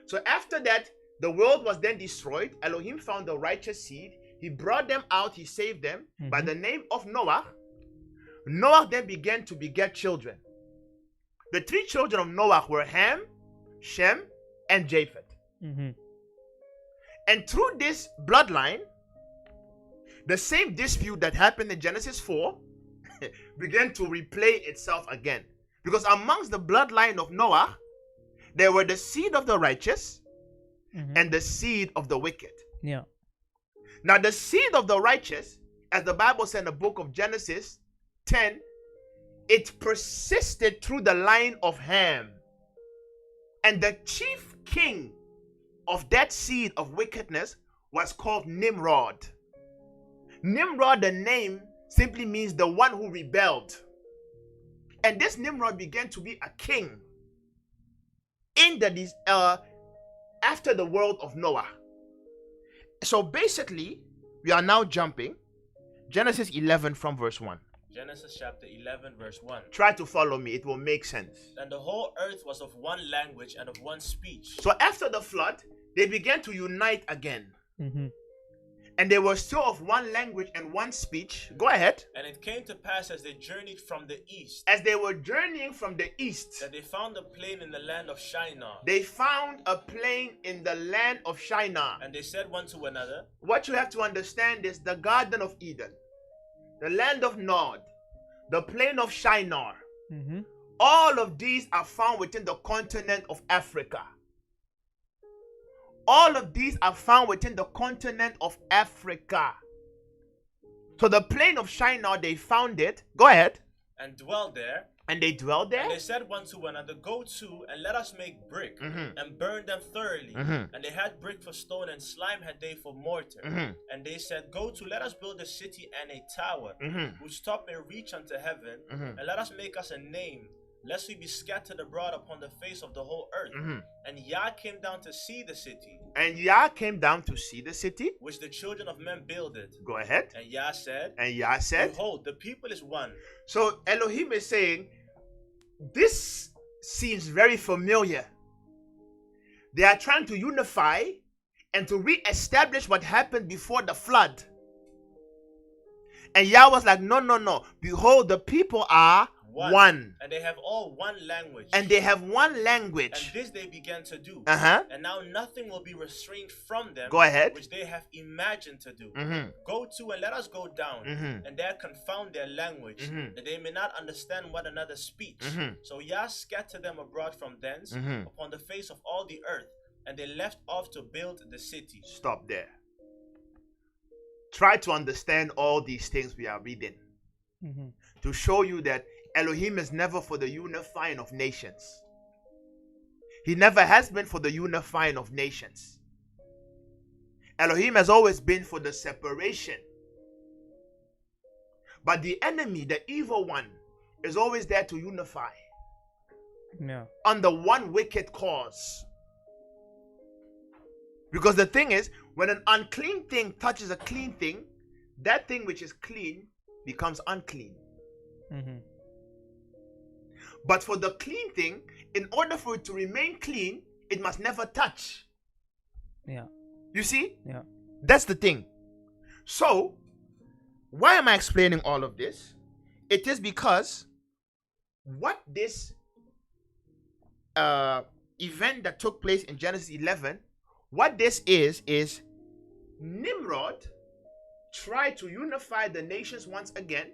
So after that, the world was then destroyed. Elohim found the righteous seed. He brought them out. He saved them by the name of Noah. Noah then began to beget children. The three children of Noah were Ham, Shem, and Japheth. And through this bloodline, the same dispute that happened in Genesis 4 began to replay itself again. Because amongst the bloodline of Noah, there were the seed of the righteous and the seed of the wicked. Yeah. Now, the seed of the righteous, as the Bible said in the book of Genesis 10, it persisted through the line of Ham. And the chief king of that seed of wickedness was called Nimrod. Nimrod, the name, simply means the one who rebelled. And this Nimrod began to be a king in after the world of Noah. So basically, we are now jumping Genesis 11 from verse 1. Genesis chapter 11 verse 1. Try to follow me, it will make sense. And the whole earth was of one language and of one speech. So after the flood, they began to unite again. And they were still of one language and one speech. Go ahead. And it came to pass as they journeyed from the east, As they were journeying from the east, that they found a plain in the land of Shinar. they found a plain in the land of Shinar. And they said one to another, What you have to understand is the Garden of Eden, the land of Nod, the plain of Shinar. All of these are found within the continent of Africa. All of these are found within the continent of Africa. So the plain of Shinar, they found it. Go ahead. and dwelled there. And they dwelled there. And they said one to another, Go to, and let us make brick, and burn them thoroughly. And they had brick for stone, and slime had they for mortar. And they said, Go to, let us build a city and a tower, whose top may reach unto heaven, and let us make us a name, lest we be scattered abroad upon the face of the whole earth. And Yah came down to see the city. And Yah came down to see the city, which the children of men builded. Go ahead. And Yah said, Behold, the people is one. So Elohim is saying, this seems very familiar. They are trying to unify and to re-establish what happened before the flood. And Yah was like, no. Behold, the people are one. And they have all one language. And they have one language. And this they began to do. And now nothing will be restrained from them. Go ahead. Which they have imagined to do. Go to and let us go down. And there confound their language, that they may not understand one another's speech. So Yah scattered them abroad from thence upon the face of all the earth. And they left off to build the city. Stop there. Try to understand all these things we are reading. To show you that Elohim is never for the unifying of nations. He never has been for the unifying of nations. Elohim has always been for the separation. But the enemy, the evil one, is always there to unify. Under one wicked cause. Because the thing is, when an unclean thing touches a clean thing, that thing which is clean becomes unclean. But for the clean thing, in order for it to remain clean, it must never touch. You see? That's the thing. So, why am I explaining all of this? It is because what this event that took place in Genesis 11, what this is Nimrod tried to unify the nations once again,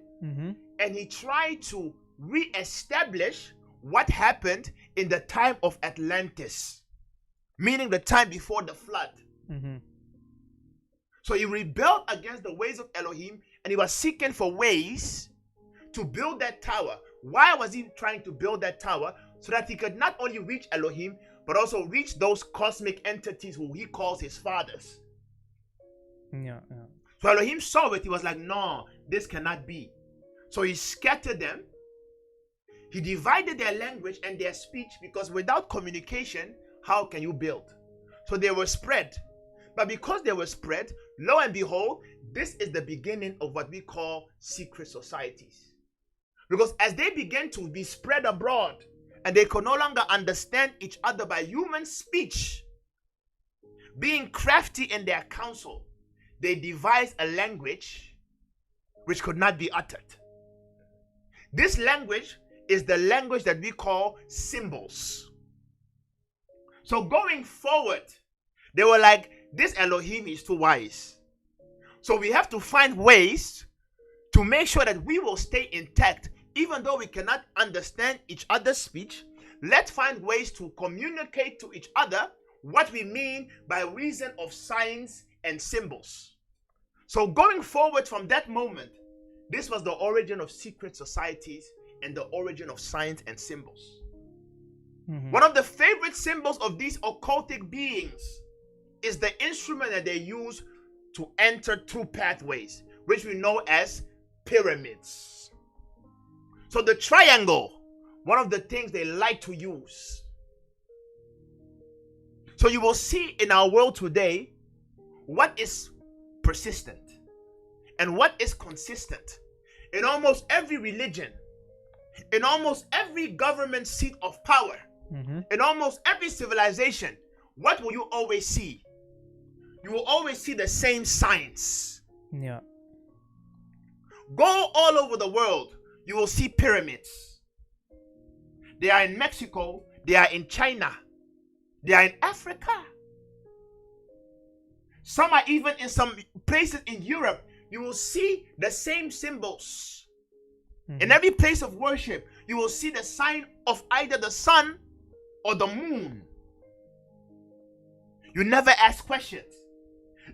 and he tried to re-establish what happened in the time of Atlantis, meaning the time before the flood. So he rebelled against the ways of Elohim, and he was seeking for ways to build that tower. Why was he trying to build that tower? So that he could not only reach Elohim, but also reach those cosmic entities who he calls his fathers. Yeah. So Elohim saw it. He was like, no, this cannot be. So he scattered them. He divided their language and their speech, because without communication, how can you build? So they were spread. But because they were spread, lo and behold, this is the beginning of what we call secret societies. Because as they began to be spread abroad, and they could no longer understand each other by human speech, being crafty in their counsel, they devised a language which could not be uttered. This language is the language that we call symbols. So going forward, they were like, this Elohim is too wise. So we have to find ways to make sure that we will stay intact, even though we cannot understand each other's speech. Let's find ways to communicate to each other what we mean by reason of signs and symbols. So going forward from that moment, this was the origin of secret societies and the origin of signs and symbols. One of the favorite symbols of these occultic beings is the instrument that they use to enter through pathways, which we know as pyramids. So the triangle, one of the things they like to use. So you will see in our world today what is persistent and what is consistent. In almost every religion, in almost every government seat of power, in almost every civilization, what will you always see? You will always see the same signs. Yeah. Go all over the world, you will see pyramids. They are in Mexico, they are in China, they are in Africa. Some are even in some places in Europe. You will see the same symbols. In every place of worship, you will see the sign of either the sun or the moon. You never ask questions.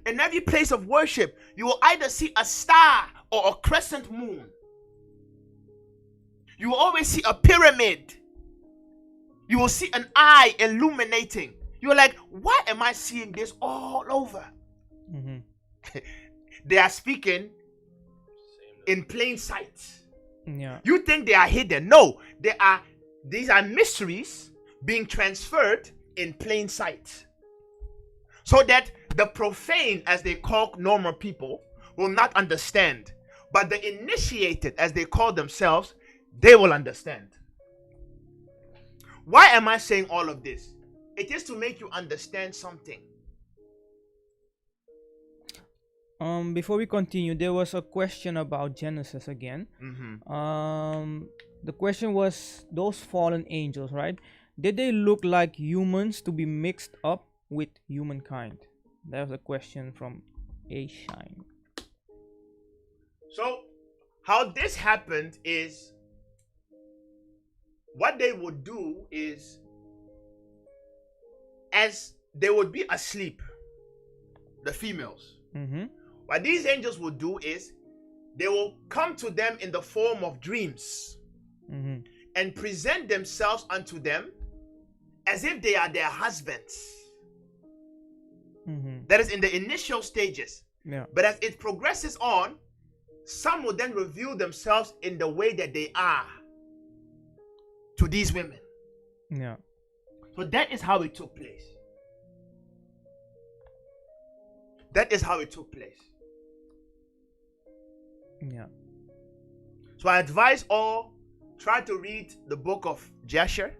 In every place of worship, you will either see a star or a crescent moon. You will always see a pyramid. You will see an eye illuminating. You're like, why am I seeing this all over? They are speaking in plain sight. Yeah. You think they are hidden. No, these are mysteries being transferred in plain sight. So that the profane, as they call normal people, will not understand. But the initiated, as they call themselves, they will understand. Why am I saying all of this? It is to make you understand something. Before we continue, there was a question about Genesis again. The question was, those fallen angels, right? Did they look like humans to be mixed up with humankind? That was a question from A Shine. So, how this happened is, what they would do is, as they would be asleep, the females, what these angels would do is, they will come to them in the form of dreams and present themselves unto them as if they are their husbands. That is in the initial stages. Yeah. But as it progresses on, some will then reveal themselves in the way that they are to these women. Yeah. So that is how it took place. That is how it took place. Yeah. So I advise all, try to read the book of Jasher.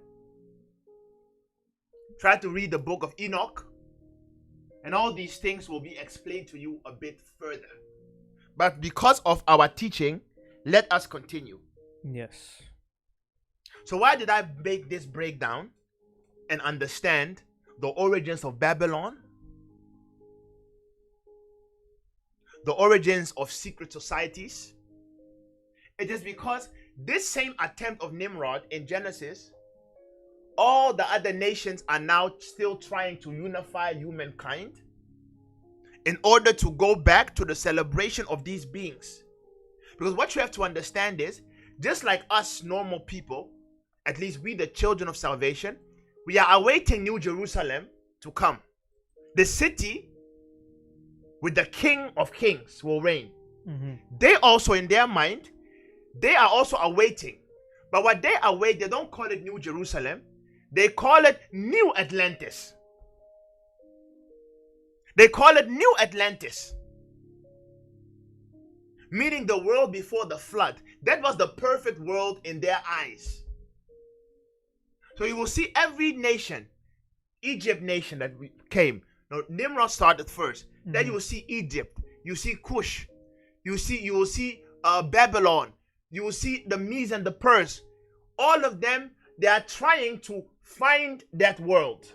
Try to read the book of Enoch. And all these things will be explained to you a bit further. But because of our teaching, let us continue. Yes. So why did I make this breakdown and understand the origins of Babylon? The origins of secret societies? It is because this same attempt of Nimrod in Genesis, all the other nations are now still trying to unify humankind. in order to go back to the celebration of these beings. Because what you have to understand is, just like us normal people, at least we the children of salvation, we are awaiting New Jerusalem to come. The city with the King of Kings will reign. They also, in their mind, they are also awaiting. But what they await, they don't call it New Jerusalem. They call it New Atlantis. They call it New Atlantis. Meaning the world before the flood. That was the perfect world in their eyes. So you will see every nation, Egypt nation that came. Now, Nimrod started first. Then you will see Egypt. You see Cush. You will see Babylon. You will see the Medes and the Pers. All of them, they are trying to find that world.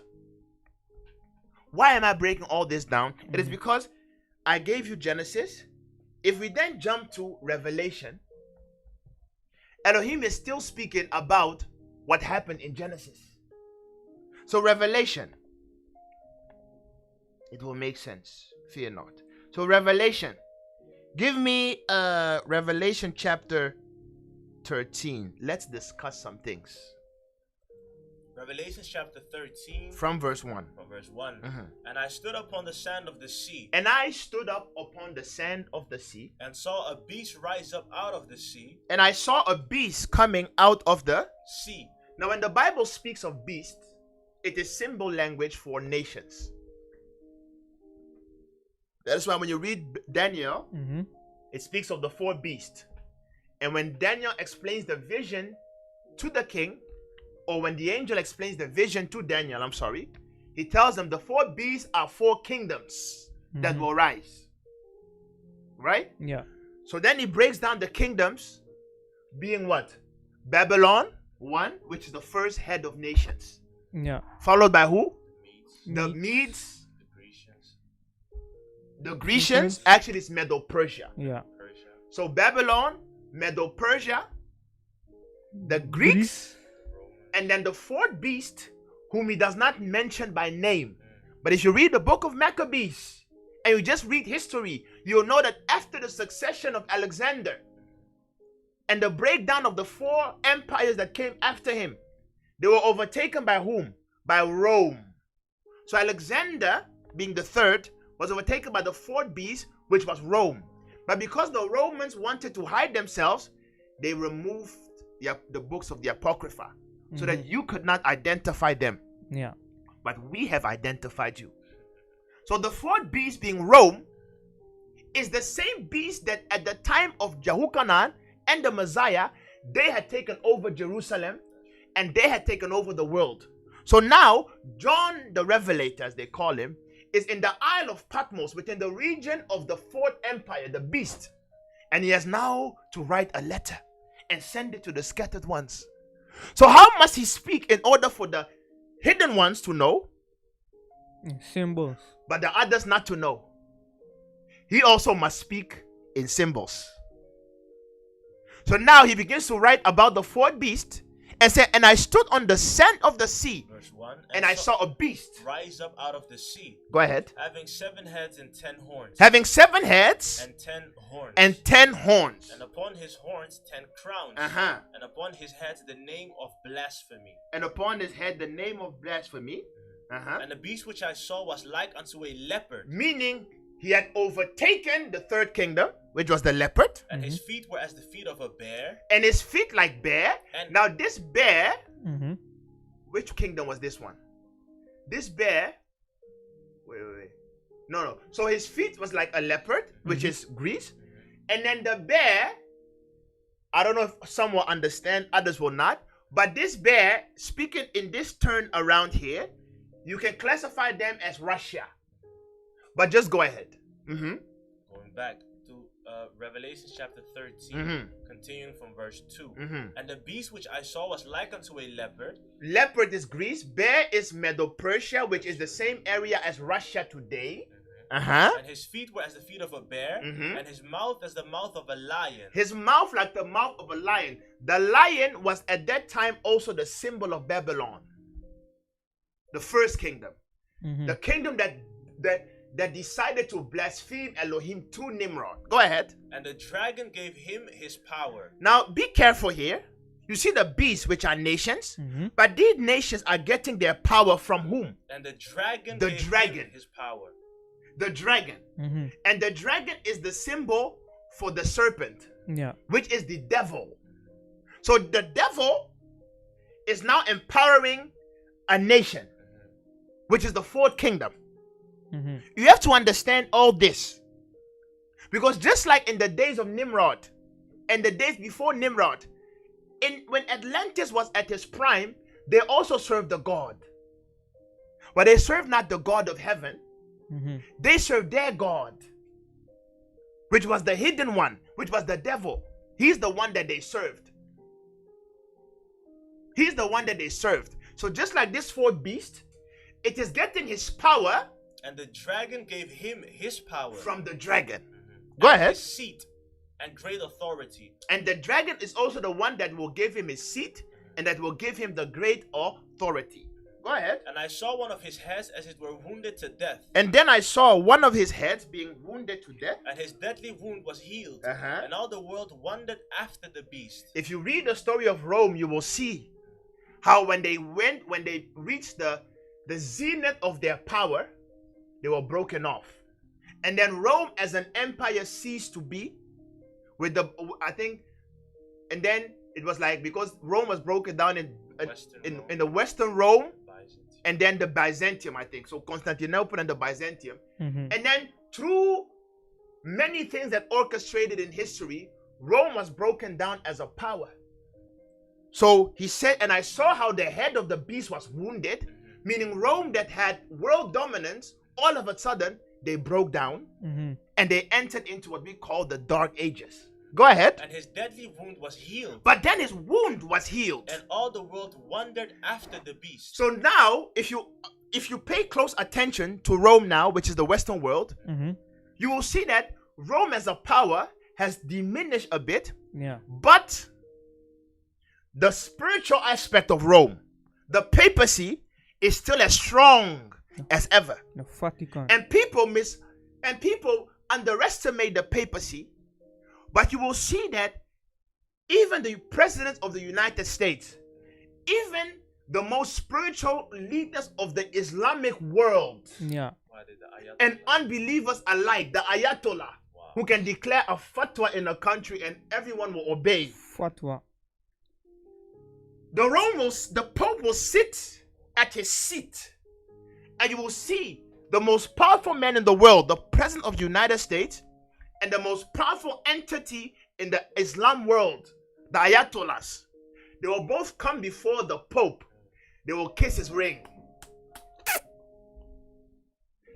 Why am I breaking all this down? It is because I gave you Genesis. If we then jump to Revelation, Elohim is still speaking about what happened in Genesis. So Revelation, it will make sense. Fear not. So Revelation, give me Revelation chapter 13. Let's discuss some things. Revelation chapter 13. From verse 1. From verse 1. And I stood upon the sand of the sea. And I stood up upon the sand of the sea. And saw a beast rise up out of the sea. And I saw a beast coming out of the sea. Now when the Bible speaks of beast, it is symbol language for nations. That is why when you read Daniel, it speaks of the 4 beasts. And when Daniel explains the vision to the king, or when the angel explains the vision to Daniel, he tells them the 4 beasts are 4 kingdoms that will rise. Right? Yeah. So then he breaks down the kingdoms being what? Babylon, 1, which is the first head of nations. Yeah. Followed by who? The Medes. Medes. The Grecians. Actually, it's Medo-Persia. Yeah. So Babylon, Medo-Persia, the Greeks, and then the 4th beast, whom he does not mention by name. But if you read the book of Maccabees, and you just read history, you'll know that after the succession of Alexander, and the breakdown of the 4 empires that came after him, they were overtaken by whom? By Rome. So Alexander, being the 3rd, was overtaken by the 4th beast, which was Rome. But because the Romans wanted to hide themselves, they removed the books of the Apocrypha, so that you could not identify them. Yeah. But we have identified you. So the 4th beast, being Rome, is the same beast that at the time of Jehochanan and the Messiah, they had taken over Jerusalem and they had taken over the world. So now, John the Revelator, as they call him, is in the Isle of Patmos, within the region of the 4th empire, the beast. And he has now to write a letter and send it to the scattered ones. So how must he speak in order for the hidden ones to know, Symbols. but the others not to know? He also must speak in symbols. So now he begins to write about the 4th beast and said, and I stood on the sand of the sea, Verse 1. and I saw a beast rise up out of the sea, go ahead, having 7 heads and 10 horns. having 7 heads And 10 horns. and 10 horns. And upon his horns 10 crowns. And upon his heads the name of blasphemy. And upon his head the name of blasphemy. And the beast which I saw was like unto a leopard. Meaning he had overtaken the 3rd kingdom, which was the leopard, And his feet were as the feet of a bear. and his feet like bear. And Now this bear, Mm-hmm. which kingdom was this one? This bear, wait. No. So his feet was like a leopard, which is Greece. And then the bear, I don't know if some will understand, others will not. But this bear, speaking in this turn around here, you can classify them as Russia. But just go ahead. Going back to Revelation chapter 13, continuing from verse 2. And the beast which I saw was like unto a leopard. Leopard is Greece. Bear is Medo-Persia, which is the same area as Russia today. And his feet were as the feet of a bear. And his mouth as the mouth of a lion. His mouth like the mouth of a lion. The lion was at that time also the symbol of Babylon, the 1st kingdom. The kingdom that that decided to blaspheme Elohim through Nimrod. Go ahead. And the dragon gave him his power. Now, be careful here. You see the beasts, which are nations, but these nations are getting their power from whom? And the dragon The gave dragon. him his power. The dragon. And the dragon is the symbol for the serpent, Yeah. which is the devil. So the devil is now empowering a nation, which is the fourth kingdom. You have to understand all this, because just like in the days of Nimrod and the days before Nimrod, when Atlantis was at its prime, they also served the god, but they served not the God of heaven. They served their god, which was the hidden one, which was the devil. He's the one that they served. He's the one that they served. So just like this fourth beast, it is getting his power. And the dragon gave him his power. From the dragon. Go ahead. His seat and great authority. And the dragon is also the one that will give him his seat and that will give him the great authority. Go ahead. And I saw one of his heads as it were wounded to death. And then I saw one of his heads being wounded to death. And his deadly wound was healed. And all the world wondered after the beast. If you read the story of Rome, you will see how when they reached the zenith of their power, they were broken off. And then Rome as an empire ceased to be with and then it was like, because Rome was broken down in the Western Rome, and then the Byzantium, I think. So Constantinople and the Byzantium. And then through many things that orchestrated in history, Rome was broken down as a power. So he said, and I saw how the head of the beast was wounded, meaning Rome that had world dominance, all of a sudden, they broke down and they entered into what we call the Dark Ages. Go ahead. And his deadly wound was healed. But then his wound was healed. And all the world wondered after the beast. So now, if you pay close attention to Rome now, which is the Western world, you will see that Rome as a power has diminished a bit. Yeah. But the spiritual aspect of Rome, the papacy, is still as strong as ever. The Vatican. And people underestimate the papacy, but you will see that even the president of the United States, even the most spiritual leaders of the Islamic world, Yeah. and unbelievers alike, the Ayatollah, who can declare a fatwa in a country and everyone will obey. Fatwa. The Pope will sit at his seat, and you will see the most powerful man in the world, the President of the United States, and the most powerful entity in the Islam world, the Ayatollahs. They will both come before the Pope. They will kiss his ring.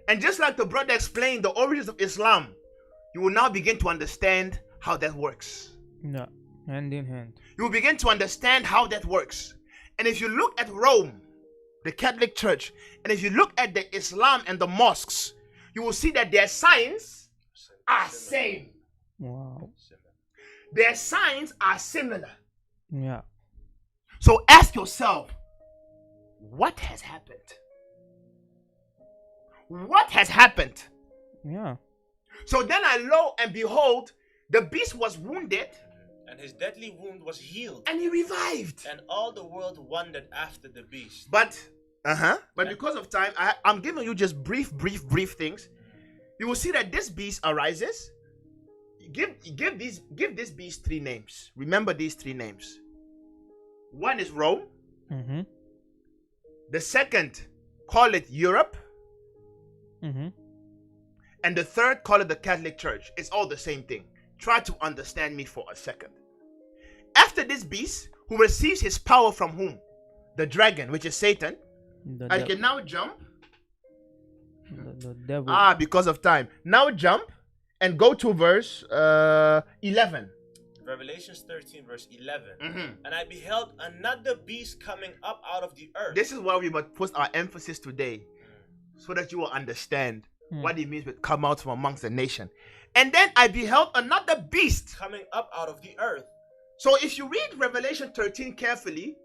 And just like the brother explained the origins of Islam, you will now begin to understand how that works. Yeah. Hand in hand. You will begin to understand how that works. And if you look at Rome, the Catholic Church, and if you look at the Islam and the mosques, you will see that their signs are same. Wow. Their signs are similar. Yeah. So ask yourself, what has happened? What has happened? Yeah. So then I lo and behold, the beast was wounded. And his deadly wound was healed. And he revived. And all the world wondered after the beast. But because of time, I'm giving you just brief things. You will see that this beast arises. Give this beast three names. Remember these three names. One is Rome. The second, call it Europe. And the third, call it the Catholic Church. It's all the same thing. Try to understand me for a second. After this beast, who receives his power from whom? The dragon, which is Satan. I can now jump. The devil. Because of time. Now jump and go to verse 11. Revelation 13 verse 11. And I beheld another beast coming up out of the earth. This is why we must put our emphasis today, so that you will understand what it means with come out from amongst the nation. And then I beheld another beast coming up out of the earth. So if you read Revelation 13 carefully,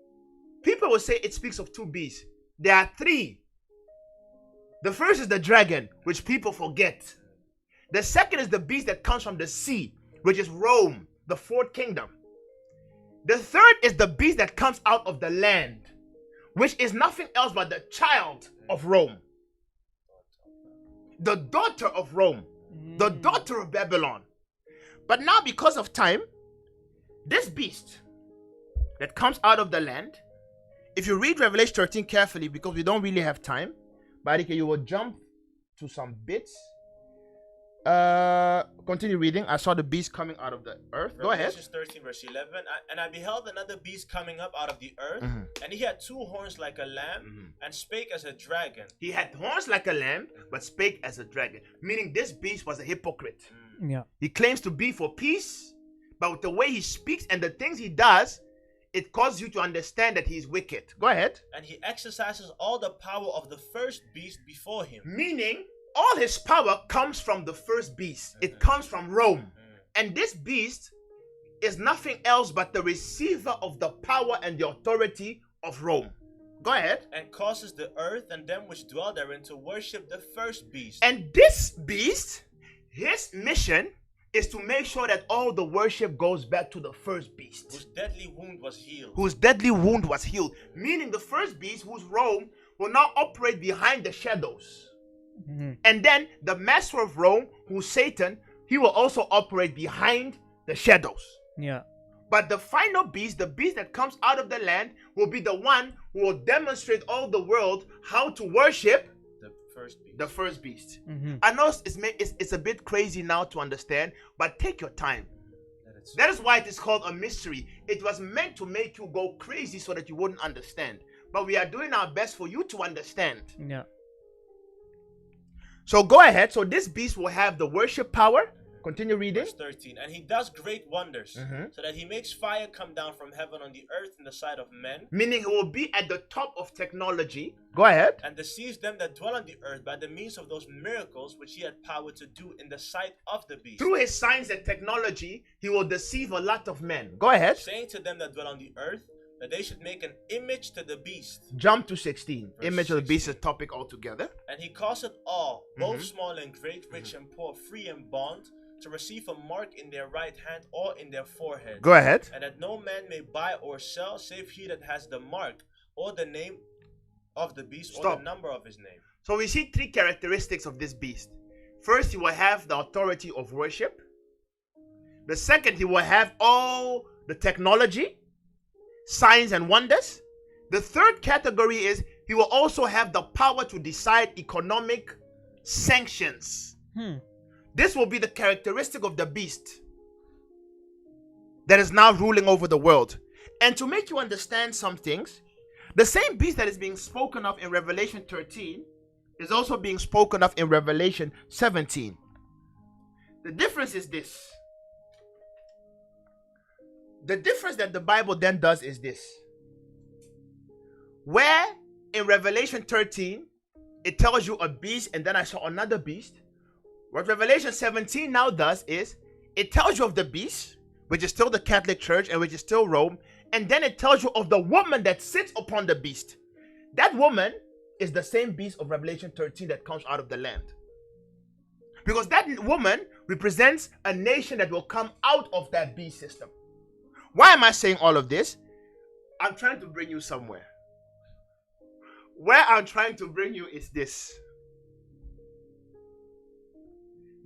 people will say it speaks of two beasts. There are three. The first is the dragon, which people forget. The second is the beast that comes from the sea, which is Rome, the fourth kingdom. The third is the beast that comes out of the land, which is nothing else but the child of Rome, the daughter of Rome, the daughter of Babylon. But now, because of time, this beast that comes out of the land, if you read Revelation 13 carefully, because we don't really have time, but you will jump to some bits. Continue reading. I saw the beast coming out of the earth. Go ahead. Revelation 13 verse 11. And I beheld another beast coming up out of the earth, and he had two horns like a lamb, and spake as a dragon. He had horns like a lamb, but spake as a dragon. Meaning this beast was a hypocrite. Yeah. He claims to be for peace, but with the way he speaks and the things he does, it causes you to understand that he's wicked. Go ahead. And he exercises all the power of the first beast before him. Meaning, all his power comes from the first beast. It comes from Rome. And this beast is nothing else but the receiver of the power and the authority of Rome. Go ahead. And causes the earth and them which dwell therein to worship the first beast. And this beast, his mission is to make sure that all the worship goes back to the first beast. Whose deadly wound was healed. Whose deadly wound was healed. Meaning the first beast, who's Rome, will now operate behind the shadows. And then the master of Rome, who's Satan, he will also operate behind the shadows. Yeah. But the final beast, the beast that comes out of the land, will be the one who will demonstrate all the world how to worship The first beast. the first beast. I know it's a bit crazy now to understand, but take your time. That is why it is called a mystery. It was meant to make you go crazy so that you wouldn't understand. But we are doing our best for you to understand. Yeah. So go ahead. So this beast will have the worship power. Continue reading. Verse 13. And he does great wonders, so that he makes fire come down from heaven on the earth in the sight of men. Meaning he will be at the top of technology. Go ahead. And deceives them that dwell on the earth by the means of those miracles which he had power to do in the sight of the beast. Through his science and technology, he will deceive a lot of men. Go ahead. Saying to them that dwell on the earth, that they should make an image to the beast. Jump to 16. Verse Image of the beast 16. is a topic altogether. And he causeth all, both small and great, rich and poor, free and bond, to receive a mark in their right hand or in their forehead. Go ahead. And that no man may buy or sell, save he that has the mark, or the name of the beast, or Stop. the number of his name. So we see three characteristics of this beast. First, he will have the authority of worship. The second, he will have all the technology, signs and wonders. The third category is he will also have the power to decide economic sanctions. This will be the characteristic of the beast that is now ruling over the world. And to make you understand some things, the same beast that is being spoken of in Revelation 13 is also being spoken of in Revelation 17. The difference is this. The difference that the Bible then does is this. Where in Revelation 13, it tells you a beast and then I saw another beast. What Revelation 17 now does is it tells you of the beast, which is still the Catholic Church and which is still Rome, and then it tells you of the woman that sits upon the beast. That woman is the same beast of Revelation 13 that comes out of the land. Because that woman represents a nation that will come out of that beast system. Why am I saying all of this? I'm trying to bring you somewhere. Where I'm trying to bring you is this.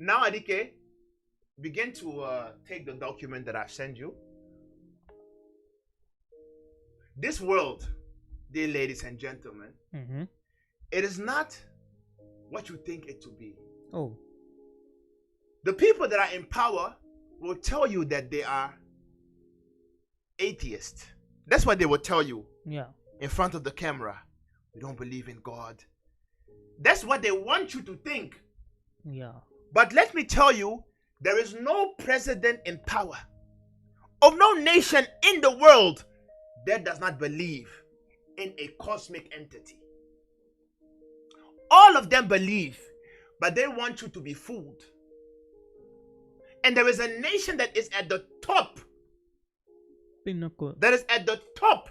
Now, Adike, begin to take the document that I've sent you. This world, dear ladies and gentlemen, it is not what you think it to be. Oh. The people that are in power will tell you that they are atheists. That's what they will tell you. Yeah. In front of the camera. We don't believe in God. That's what they want you to think. Yeah. But let me tell you, there is no president in power of no nation in the world that does not believe in a cosmic entity. All of them believe, but they want you to be fooled. And there is a nation that is at the top, Pinnacle. that is at the top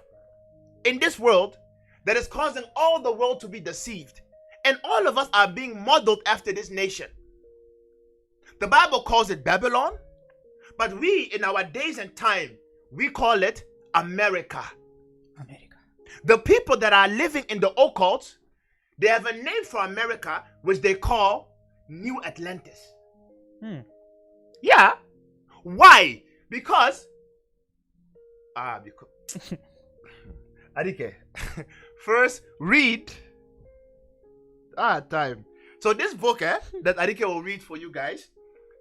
in this world, that is causing all the world to be deceived. And all of us are being modeled after this nation. The Bible calls it Babylon, but we, in our days and time, we call it America. America. The people that are living in the occult, they have a name for America, which they call New Atlantis. Yeah. Why? Because Adike, first read time. So this book that Adike will read for you guys,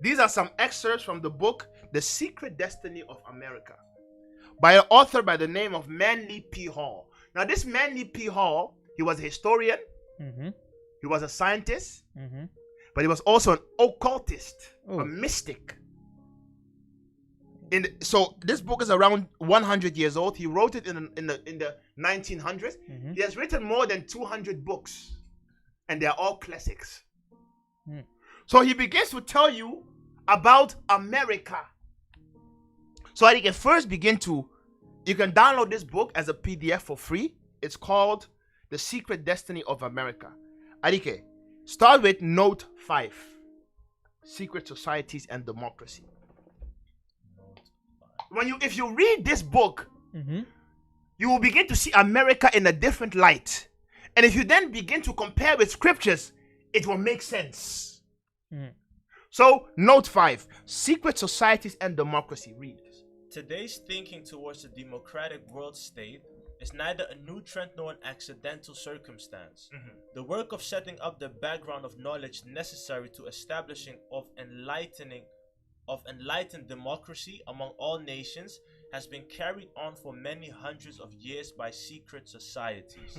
these are some excerpts from the book The Secret Destiny of America by an author by the name of Manly P. Hall. Now this Manly P. Hall, he was a historian, he was a scientist, but he was also an occultist, a mystic. So this book is around 100 years old. He wrote it in the 1900s. He has written more than 200 books, and they are all classics. So he begins to tell you about America. So I can first begin to, you can download this book as a PDF for free. It's called The Secret Destiny of America. Adike, start with note 5, Secret Societies and Democracy. If you read this book, you will begin to see America in a different light. And if you then begin to compare with scriptures, it will make sense. So, note 5, Secret Societies and Democracy. Read this. Today's thinking towards the democratic world state is neither a new trend nor an accidental circumstance. The work of setting up the background of knowledge necessary to establishing of enlightened democracy among all nations has been carried on for many hundreds of years by secret societies.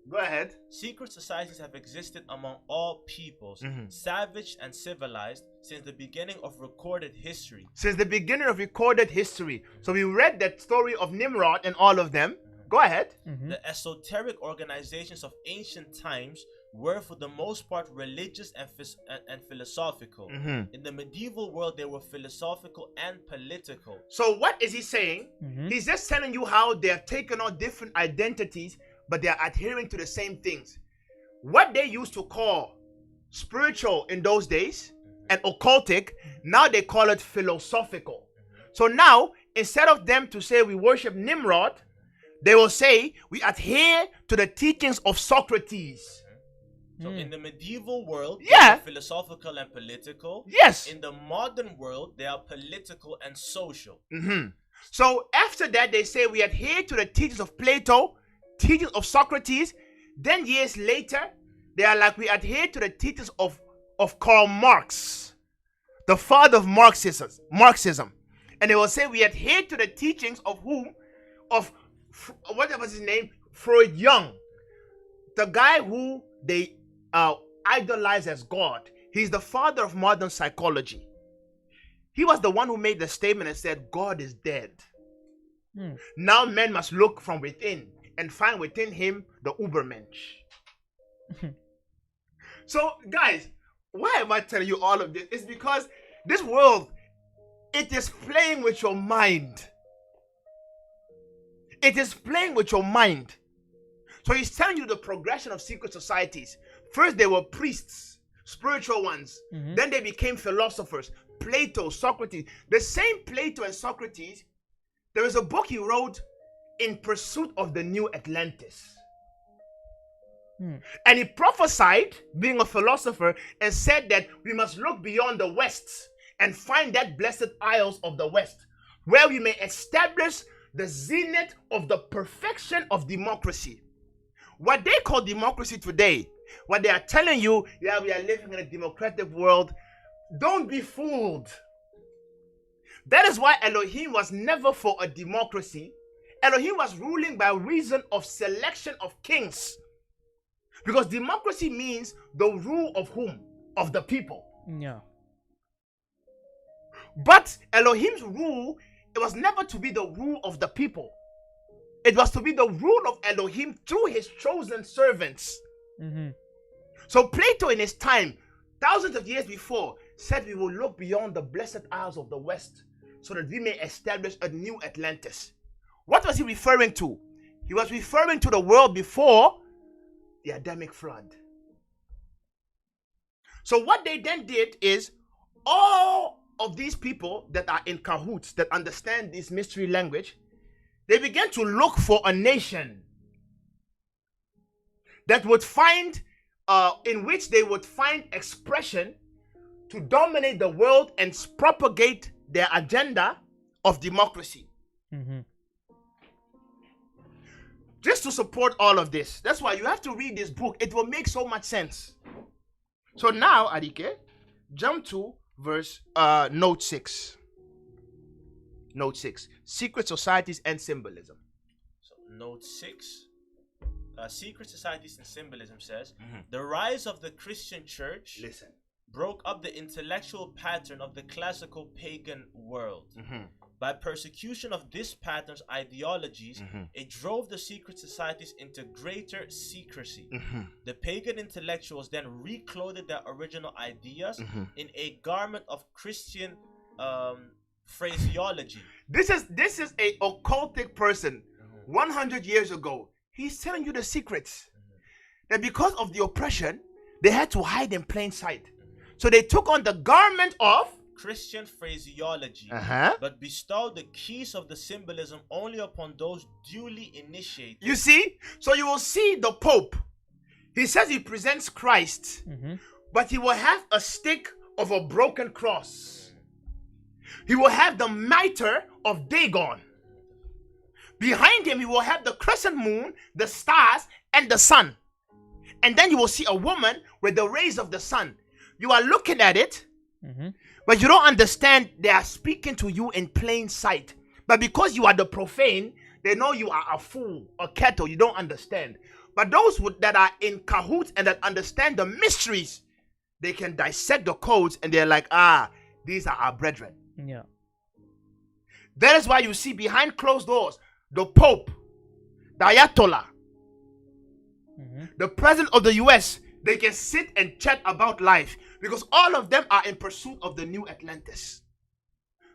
Go ahead. Secret societies have existed among all peoples, savage and civilized, since the beginning of recorded history. Since the beginning of recorded history. So we read that story of Nimrod and all of them. Go ahead. The esoteric organizations of ancient times were for the most part religious and philosophical. In the medieval world, they were philosophical and political. So what is he saying? He's just telling you how they have taken on different identities, but they are adhering to the same things. What they used to call spiritual in those days and occultic, now they call it philosophical. So now, instead of them to say we worship Nimrod, they will say we adhere to the teachings of Socrates. So in the medieval world, they Yeah. are philosophical and political. Yes. In the modern world, they are political and social. So after that, they say we adhere to the teachings of Plato, teachings of Socrates. Then years later, they are like we adhere to the teachings of Karl Marx, the father of Marxism. And they will say we adhere to the teachings of whom? Of what was his name? Freud Young, the guy who they idolize as God. He's the father of modern psychology. He was the one who made the statement and said God is dead. Now men must look from within and find within him the Ubermensch. So guys, why am I telling you all of this? It's because this world, it is playing with your mind. It is playing with your mind. So he's telling you the progression of secret societies. First they were priests, spiritual ones. Then they became philosophers. Plato, Socrates. The same Plato and Socrates, there is a book he wrote, In Pursuit of the New Atlantis. And he prophesied, being a philosopher, and said that we must look beyond the West and find that blessed isles of the West, where we may establish the zenith of the perfection of democracy. What they call democracy today, what they are telling you, yeah, we are living in a democratic world. Don't be fooled. That is why Elohim was never for a democracy. Elohim was ruling by reason of selection of kings. Because democracy means the rule of whom? Of the people. Yeah. But Elohim's rule, it was never to be the rule of the people. It was to be the rule of Elohim through his chosen servants. So Plato in his time, thousands of years before, said we will look beyond the blessed isles of the West so that we may establish a new Atlantis. What was he referring to? He was referring to the world before the Adamic flood. So what they then did is all of these people that are in cahoots, that understand this mystery language, they began to look for a nation that would find, in which they would find expression to dominate the world and propagate their agenda of democracy. Mm-hmm. Just to support all of this. That's why you have to read this book. It will make so much sense. So now, Arike, jump to verse note 6. Note 6. Secret societies and symbolism. So note 6. Secret societies and symbolism says the rise of the Christian church Listen. broke up the intellectual pattern of the classical pagan world. By persecution of this pattern's ideologies, it drove the secret societies into greater secrecy. The pagan intellectuals then reclothed their original ideas in a garment of Christian phraseology. This is a occultic person 100 years ago. He's telling you the secrets. That because of the oppression, they had to hide in plain sight. So they took on the garment of Christian phraseology, Uh-huh. but bestowed the keys of the symbolism only upon those duly initiated. You see? So you will see the Pope. He says he presents Christ, but he will have a stick of a broken cross. He will have the mitre of Dagon. Behind him, he will have the crescent moon, the stars, and the sun. And then you will see a woman with the rays of the sun. You are looking at it, but you don't understand. They are speaking to you in plain sight. But because you are the profane, they know you are a fool, a kettle. You don't understand. But those that are in cahoots and that understand the mysteries, they can dissect the codes and they're like, these are our brethren. Yeah. That is why you see behind closed doors, the Pope, the Ayatollah, the President of the US, they can sit and chat about life because all of them are in pursuit of the new Atlantis.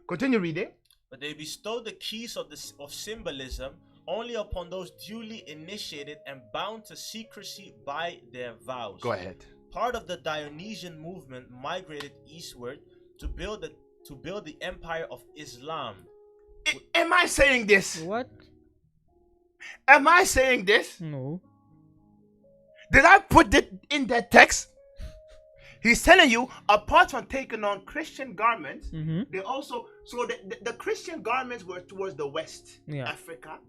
Continue reading. But they bestowed the keys of symbolism only upon those duly initiated and bound to secrecy by their vows. Go ahead. Part of the Dionysian movement migrated eastward to build the empire of Islam. Am I saying this? What? Am I saying this? No. Did I put it in that text? He's telling you, apart from taking on Christian garments, they also, so the Christian garments were towards the west, Africa.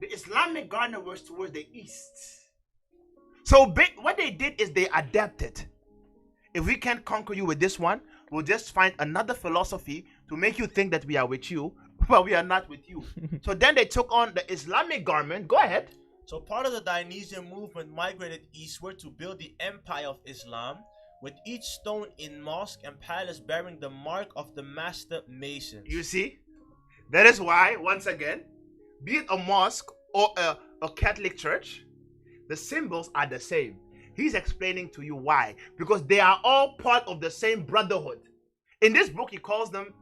The Islamic garment was towards the east. So what they did is they adapted. If we can't conquer you with this one, we'll just find another philosophy to make you think that we are with you, but we are not with you. So then they took on the Islamic garment. Go ahead. So part of the Dionysian movement migrated eastward to build the empire of Islam, with each stone in mosque and palace bearing the mark of the master masons. You see? That is why, once again, be it a mosque or a Catholic church, the symbols are the same. He's explaining to you why. Because they are all part of the same brotherhood. In this book, he calls them,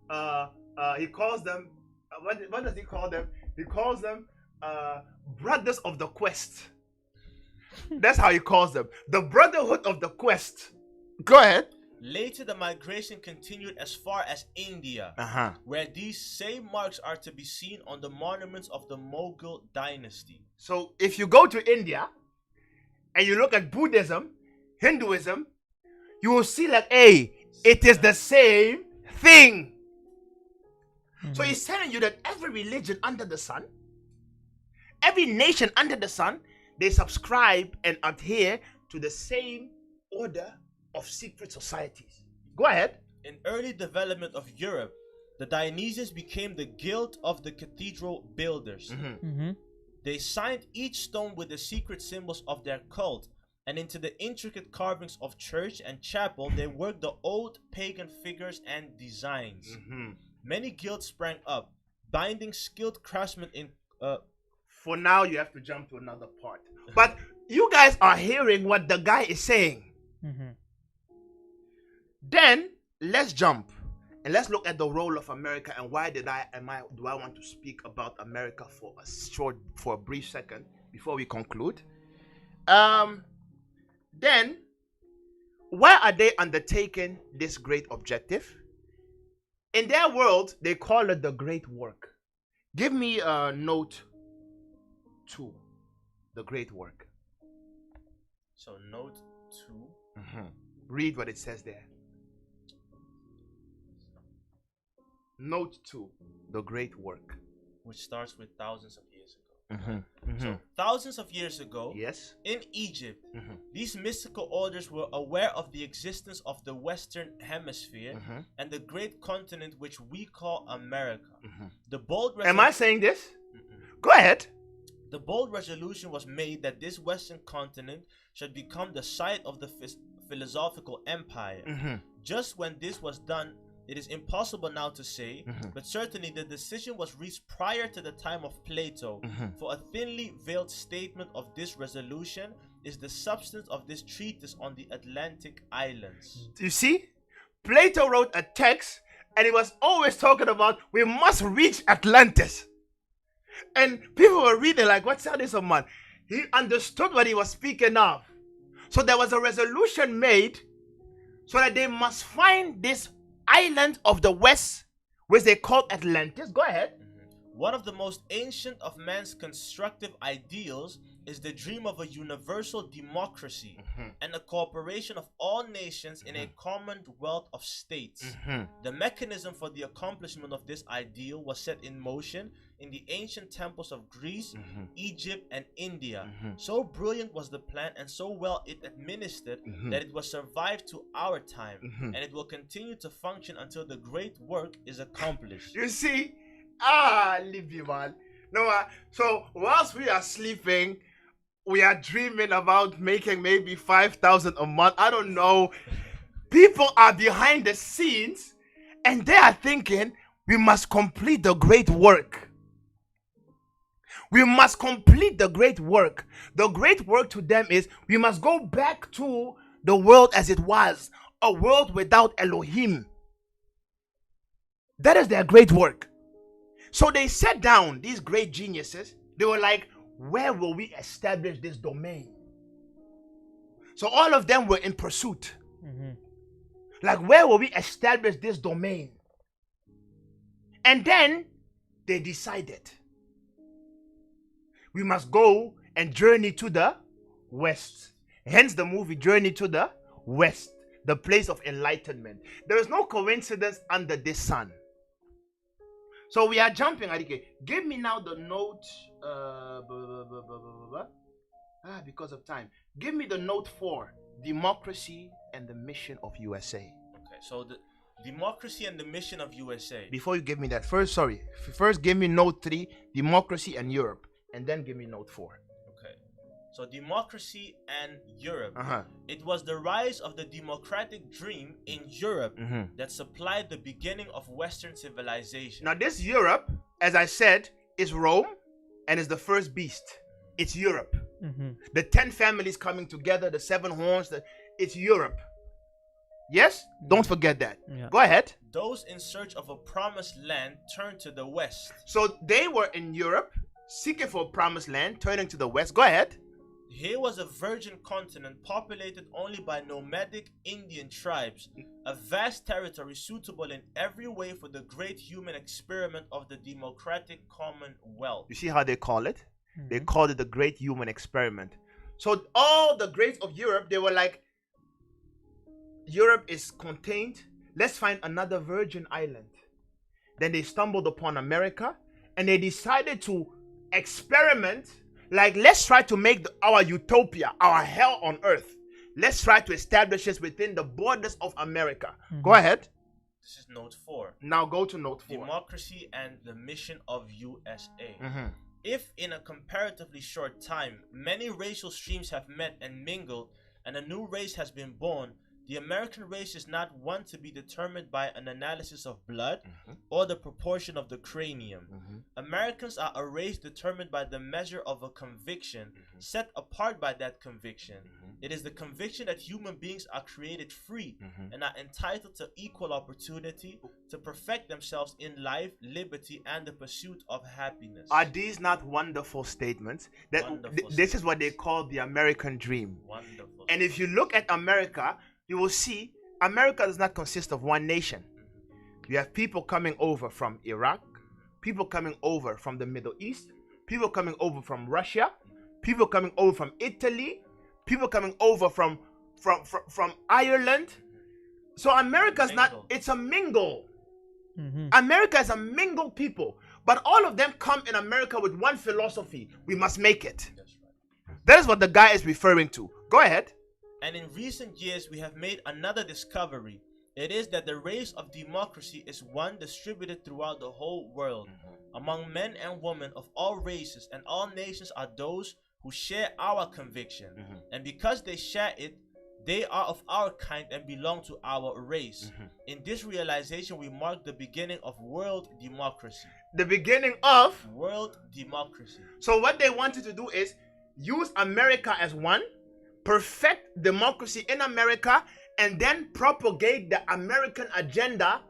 what does he call them? He calls them brothers of the quest. That's how he calls them. The brotherhood of the quest. Go ahead. Later, the migration continued as far as India, where these same marks are to be seen on the monuments of the Mughal dynasty. So if you go to India and you look at Buddhism, Hinduism, you will see like, hey, it is the same thing. So he's telling you that every religion under the sun, every nation under the sun, they subscribe and adhere to the same order of secret societies. Go ahead. In early development of Europe, the Dionysians became the guild of the cathedral builders. They signed each stone with the secret symbols of their cult, and into the intricate carvings of church and chapel, they worked the old pagan figures and designs. Many guilds sprang up, binding skilled craftsmen in... For now, you have to jump to another part. But you guys are hearing what the guy is saying. Then, let's jump. And let's look at the role of America and why do I want to speak about America for a brief second before we conclude. Then why are they undertaking this great objective? In their world, they call it the great work. Give me note 2, the great work. So note 2. Read what it says there. Note 2, the great work. Which starts with thousands of years ago. So thousands of years ago, Yes. in Egypt, these mystical orders were aware of the existence of the Western Hemisphere and the great continent which we call America. The bold Am I saying this? Go ahead. The bold resolution was made that this Western continent should become the site of the philosophical empire. Just when this was done, it is impossible now to say, but certainly the decision was reached prior to the time of Plato, for a thinly veiled statement of this resolution is the substance of this treatise on the Atlantic islands. You see, Plato wrote a text and he was always talking about we must reach Atlantis. And people were reading like, what's this of man? He understood what he was speaking of. So there was a resolution made so that they must find this island of the west, which they called Atlantis. Go ahead. One of the most ancient of man's constructive ideals is the dream of a universal democracy and a cooperation of all nations in a commonwealth of states. The mechanism for the accomplishment of this ideal was set in motion in the ancient temples of Greece, Egypt, and India. So brilliant was the plan and so well it administered that it was survived to our time, and it will continue to function until the great work is accomplished. You see, Libby man. No, so whilst we are sleeping, we are dreaming about making maybe 5,000 a month. I don't know. People are behind the scenes and they are thinking we must complete the great work. We must complete the great work. The great work to them is we must go back to the world as it was, a world without Elohim. That is their great work. So they sat down, these great geniuses. They were like, where will we establish this domain? So all of them were in pursuit. Like, where will we establish this domain? And then they decided we must go and journey to the west. Hence the movie Journey to the West, the place of enlightenment. There is no coincidence under this sun. So we are jumping, Arike. Give me now the note. Because of time. Give me the note 4. Democracy and the mission of USA. Okay, so the democracy and the mission of USA. Before you give me that, first give me note 3, democracy and Europe. And then give me note 4. Okay. So democracy and Europe. It was the rise of the democratic dream in Europe that supplied the beginning of Western civilization. Now this Europe, as I said, is Rome and is the first beast. It's Europe. The 10 families coming together, the 7 horns, it's Europe. Yes? Don't forget that. Go ahead. Those in search of a promised land turned to the west. So they were in Europe, seeking for a promised land, turning to the west. Go ahead. Here was a virgin continent populated only by nomadic Indian tribes, a vast territory suitable in every way for the great human experiment of the democratic commonwealth. You see how they call it? They called it the great human experiment. So all the greats of Europe, they were like, Europe is contained. Let's find another virgin island. Then they stumbled upon America and they decided to experiment. Like, let's try to make our utopia, our hell on earth. Let's try to establish it within the borders of America. Go ahead. This is note 4. Now go to note 4. Democracy and the mission of USA. If in a comparatively short time, many racial streams have met and mingled, and a new race has been born, the American race is not one to be determined by an analysis of blood or the proportion of the cranium. Americans are a race determined by the measure of a conviction, set apart by that conviction. It is the conviction that human beings are created free and are entitled to equal opportunity to perfect themselves in life, liberty, and the pursuit of happiness. Are these not wonderful statements? That this is what they call the American dream. Wonderful. And if you look at America, you will see America does not consist of one nation. You have people coming over from Iraq, people coming over from the Middle East, people coming over from Russia, people coming over from Italy, people coming over from Ireland. So America is not, it's a mingle. America is a mingled people, but all of them come in America with one philosophy: we must make it. That is what the guy is referring to. Go ahead. And in recent years, we have made another discovery. It is that the race of democracy is one distributed throughout the whole world, among men and women of all races, and all nations are those who share our conviction. And because they share it, they are of our kind and belong to our race. In this realization, we mark the beginning of world democracy. The beginning of world democracy. So what they wanted to do is use America as one, perfect democracy in America, and then propagate the American agenda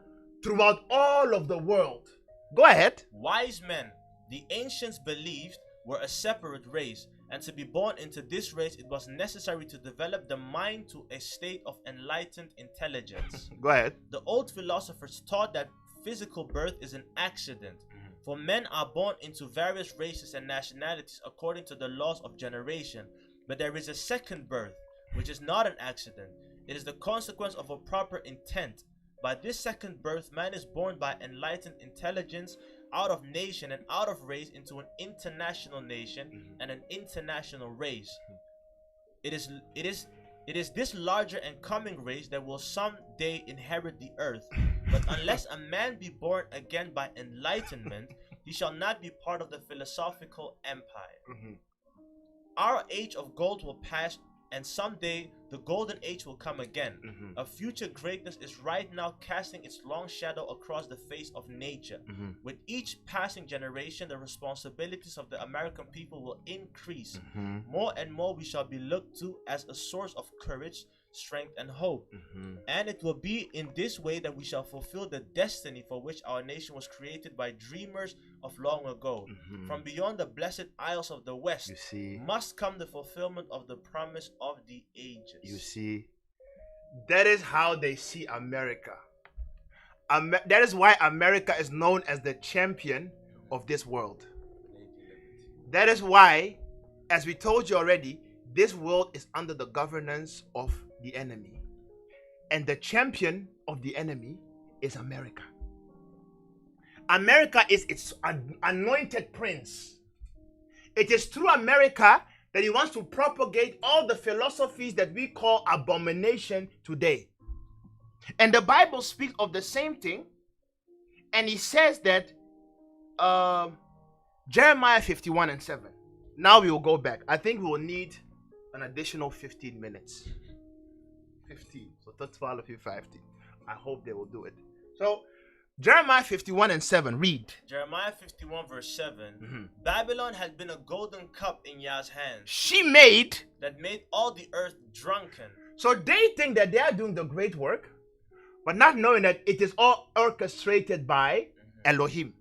throughout all of the world. Go ahead. Wise men, the ancients believed, were a separate race, and to be born into this race, it was necessary to develop the mind to a state of enlightened intelligence. Go ahead. The old philosophers taught that physical birth is an accident, for men are born into various races and nationalities according to the laws of generation, but there is a second birth, which is not an accident. It is the consequence of a proper intent. By this second birth, man is born by enlightened intelligence out of nation and out of race into an international nation and an international race. It is this larger and coming race that will someday inherit the earth. But unless a man be born again by enlightenment, he shall not be part of the philosophical empire. Our age of gold will pass, and someday the golden age will come again. A future greatness is right now casting its long shadow across the face of nature. With each passing generation, the responsibilities of the American people will increase. More and more we shall be looked to as a source of courage, strength, and hope. And it will be in this way that we shall fulfill the destiny for which our nation was created by dreamers of long ago. From beyond the blessed isles of the west, must come the fulfillment of the promise of the ages. You see, that is how they see America. That is why America is known as the champion of this world. That is why, as we told you already, this world is under the governance of the enemy. And the champion of the enemy is America. America is its anointed prince. It is through America that he wants to propagate all the philosophies that we call abomination today. And the Bible speaks of the same thing. And he says that Jeremiah 51:7. Now we will go back. I think we will need an additional 15 minutes. 15. So that's 12 to 15. I hope they will do it. So Jeremiah 51:7. Read. Jeremiah 51 verse 7. Babylon had been a golden cup in Yah's hands. She made. That made all the earth drunken. So they think that they are doing the great work, but not knowing that it is all orchestrated by Elohim.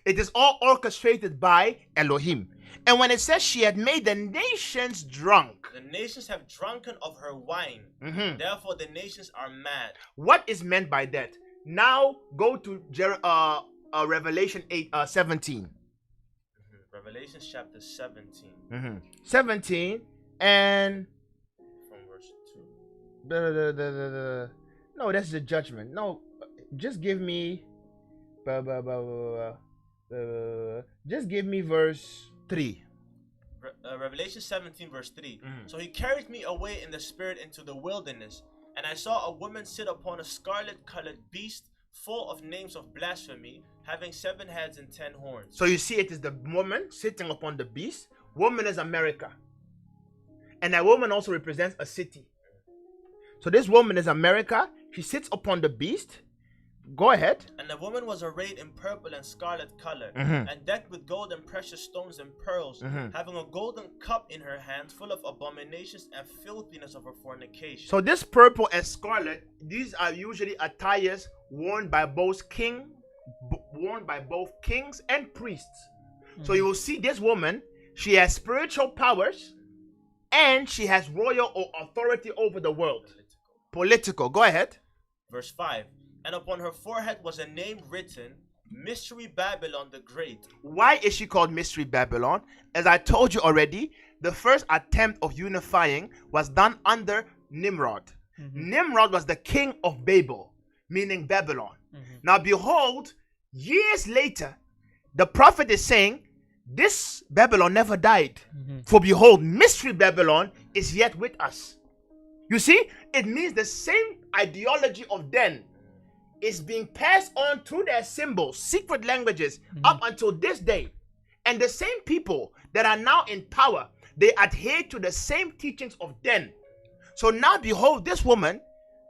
It is all orchestrated by Elohim. And when it says she had made the nations drunk. The nations have drunken of her wine. Therefore the nations are mad. What is meant by that? Now go to Revelation 17. Revelation chapter 17. 17 and from verse 2. No, that's the judgment. No, just give me just give me verse 3. Revelation 17 verse 3. So he carried me away in the spirit into the wilderness, and I saw a woman sit upon a scarlet colored beast full of names of blasphemy, having 7 heads and 10 horns. So you see, it is the woman sitting upon the beast. Woman is America, and that woman also represents a city. So this woman is America. She sits upon the beast. Go ahead. And the woman was arrayed in purple and scarlet color, and decked with gold and precious stones and pearls, having a golden cup in her hand full of abominations and filthiness of her fornication. So this purple and scarlet, these are usually attires worn by both kings and priests. So you will see this woman, she has spiritual powers, and she has royal or authority over the world. Political. Go ahead. Verse 5. And upon her forehead was a name written, Mystery Babylon the Great. Why is she called Mystery Babylon? As I told you already, the first attempt of unifying was done under Nimrod. Nimrod was the king of Babel, meaning Babylon. Now behold, years later, the prophet is saying, this Babylon never died. For behold, Mystery Babylon is yet with us. You see, it means the same ideology of then is being passed on through their symbols, secret languages, up until this day. And the same people that are now in power, they adhere to the same teachings of then. So now behold, this woman,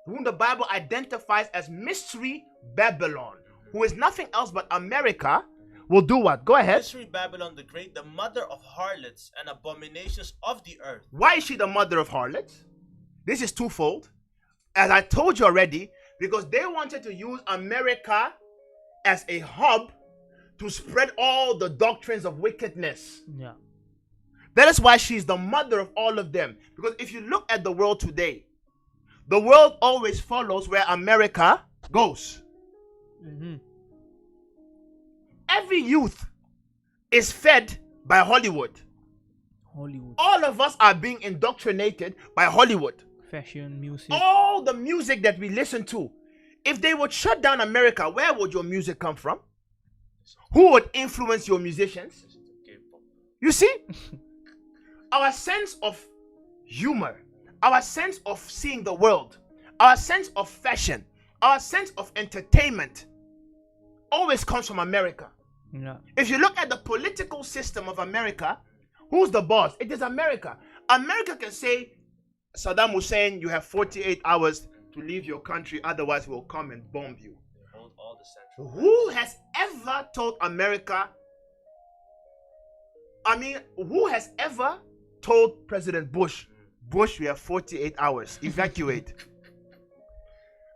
whom the Bible identifies as Mystery Babylon, who is nothing else but America, will do what? Go ahead. Mystery Babylon the Great, the mother of harlots and abominations of the earth. Why is she the mother of harlots? This is twofold. As I told you already, because they wanted to use America as a hub to spread all the doctrines of wickedness. Yeah. That is why she's the mother of all of them. Because if you look at the world today, the world always follows where America goes. Every youth is fed by Hollywood. All of us are being indoctrinated by Hollywood. Fashion, music. All the music that we listen to. If they would shut down America, where would your music come from? Who would influence your musicians? You see? Our sense of humor, our sense of seeing the world, our sense of fashion, our sense of entertainment always comes from America. Yeah. If you look at the political system of America, who's the boss? It is America. America can say, Saddam Hussein, you have 48 hours to leave your country, otherwise we'll come and bomb you. Hold all the central. Who has ever told America, who has ever told President Bush, we have 48 hours, evacuate?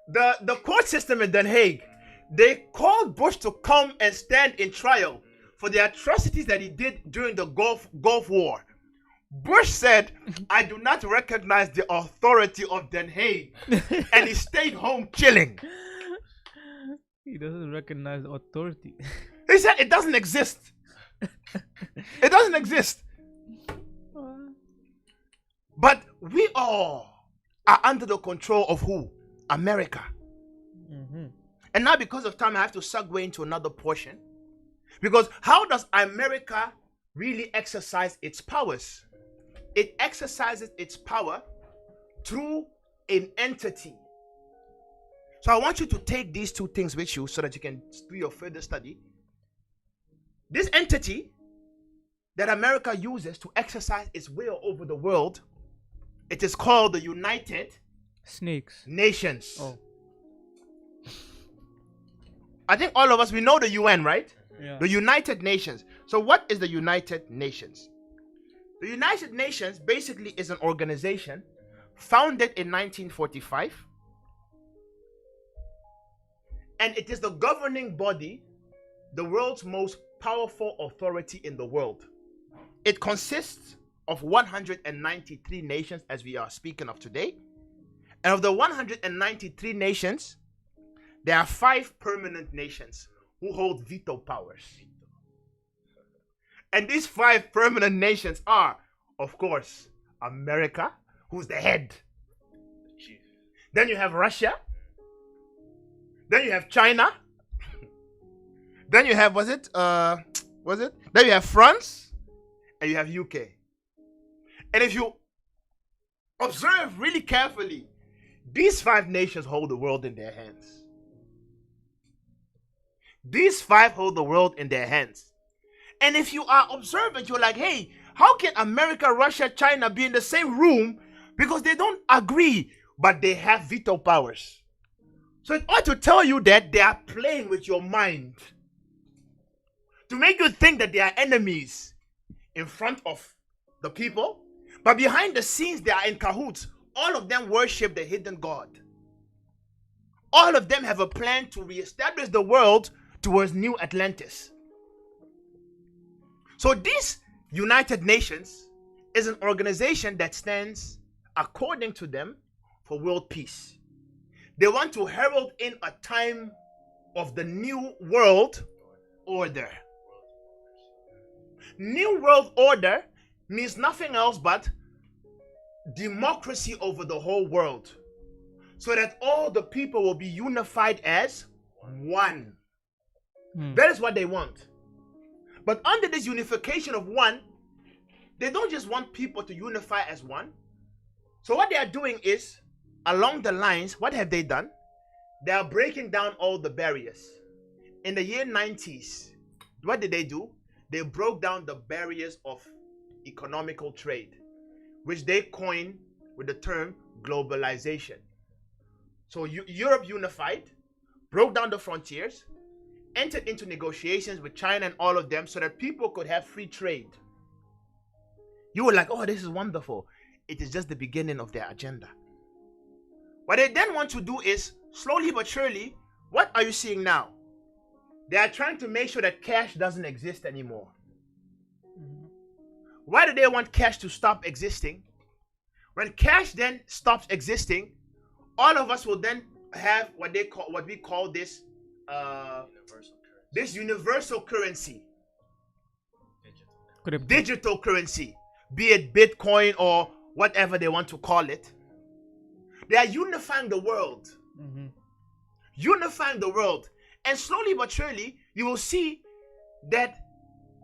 The court system in Den Haag, they called Bush to come and stand in trial for the atrocities that he did during the Gulf War. Bush said, I do not recognize the authority of Den Haag. And he stayed home chilling. He doesn't recognize the authority. He said it doesn't exist. It doesn't exist. But we all are under the control of who? America. And now because of time, I have to segue into another portion. Because how does America really exercise its powers? It exercises its power through an entity. So I want you to take these two things with you so that you can do your further study. This entity that America uses to exercise its will over the world, it is called the United Nations. Oh. I think all of us, we know the UN, right? Yeah. The United Nations. So what is the United Nations? The United Nations basically is an organization founded in 1945. And it is the governing body, the world's most powerful authority in the world. It consists of 193 nations, as we are speaking of today. And of the 193 nations, there are 5 permanent nations who hold veto powers. And these 5 permanent nations are, of course, America, who's the head. Then you have Russia. Then you have China. Then you have, Then you have France. And you have UK. And if you observe really carefully, these 5 nations hold the world in their hands. These 5 hold the world in their hands. And if you are observant, you're like, hey, how can America, Russia, China be in the same room? Because they don't agree, but they have veto powers. So it ought to tell you that they are playing with your mind to make you think that they are enemies in front of the people. But behind the scenes, they are in cahoots. All of them worship the hidden God. All of them have a plan to reestablish the world towards New Atlantis. So these United Nations is an organization that stands, according to them, for world peace. They want to herald in a time of the new world order. New world order means nothing else but democracy over the whole world, so that all the people will be unified as one. That is what they want. But under this unification of one, they don't just want people to unify as one. So what they are doing is, along the lines, what have they done? They are breaking down all the barriers. In the year 90s, what did they do? They broke down the barriers of economical trade, which they coined with the term globalization. So Europe unified, broke down the frontiers, entered into negotiations with China and all of them so that people could have free trade. You were like, oh, this is wonderful. It is just the beginning of their agenda. What they then want to do is, slowly but surely, what are you seeing now? They are trying to make sure that cash doesn't exist anymore. Why do they want cash to stop existing? When cash then stops existing, all of us will then have what we call this universal currency. Digital currency, be it Bitcoin or whatever they want to call it. They are unifying the world. Unifying the world. And slowly but surely, you will see that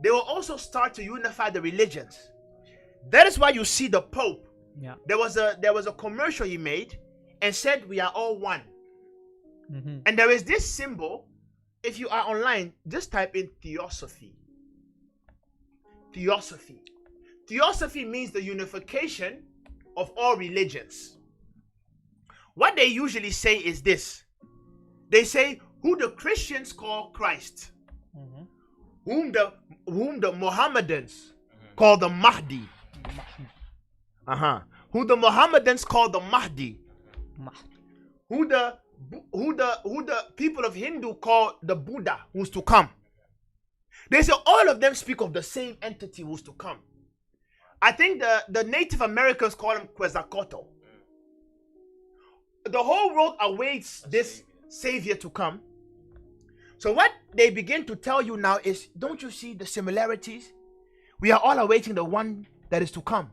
they will also start to unify the religions. That is why you see the Pope. Yeah. There was a commercial he made and said we are all one. And there is this symbol. If you are online, just type in theosophy. Theosophy. Theosophy means the unification of all religions. What they usually say is this. They say who the Christians call Christ, whom the Mohammedans call the Mahdi. Who the Mohammedans call the Mahdi. Who the people of Hindu call the Buddha, who's to come. They say all of them speak of the same entity who's to come. I think the Native Americans call him Quetzalcoatl. The whole world awaits this savior to come. So what they begin to tell you now is, don't you see the similarities? We are all awaiting the one that is to come.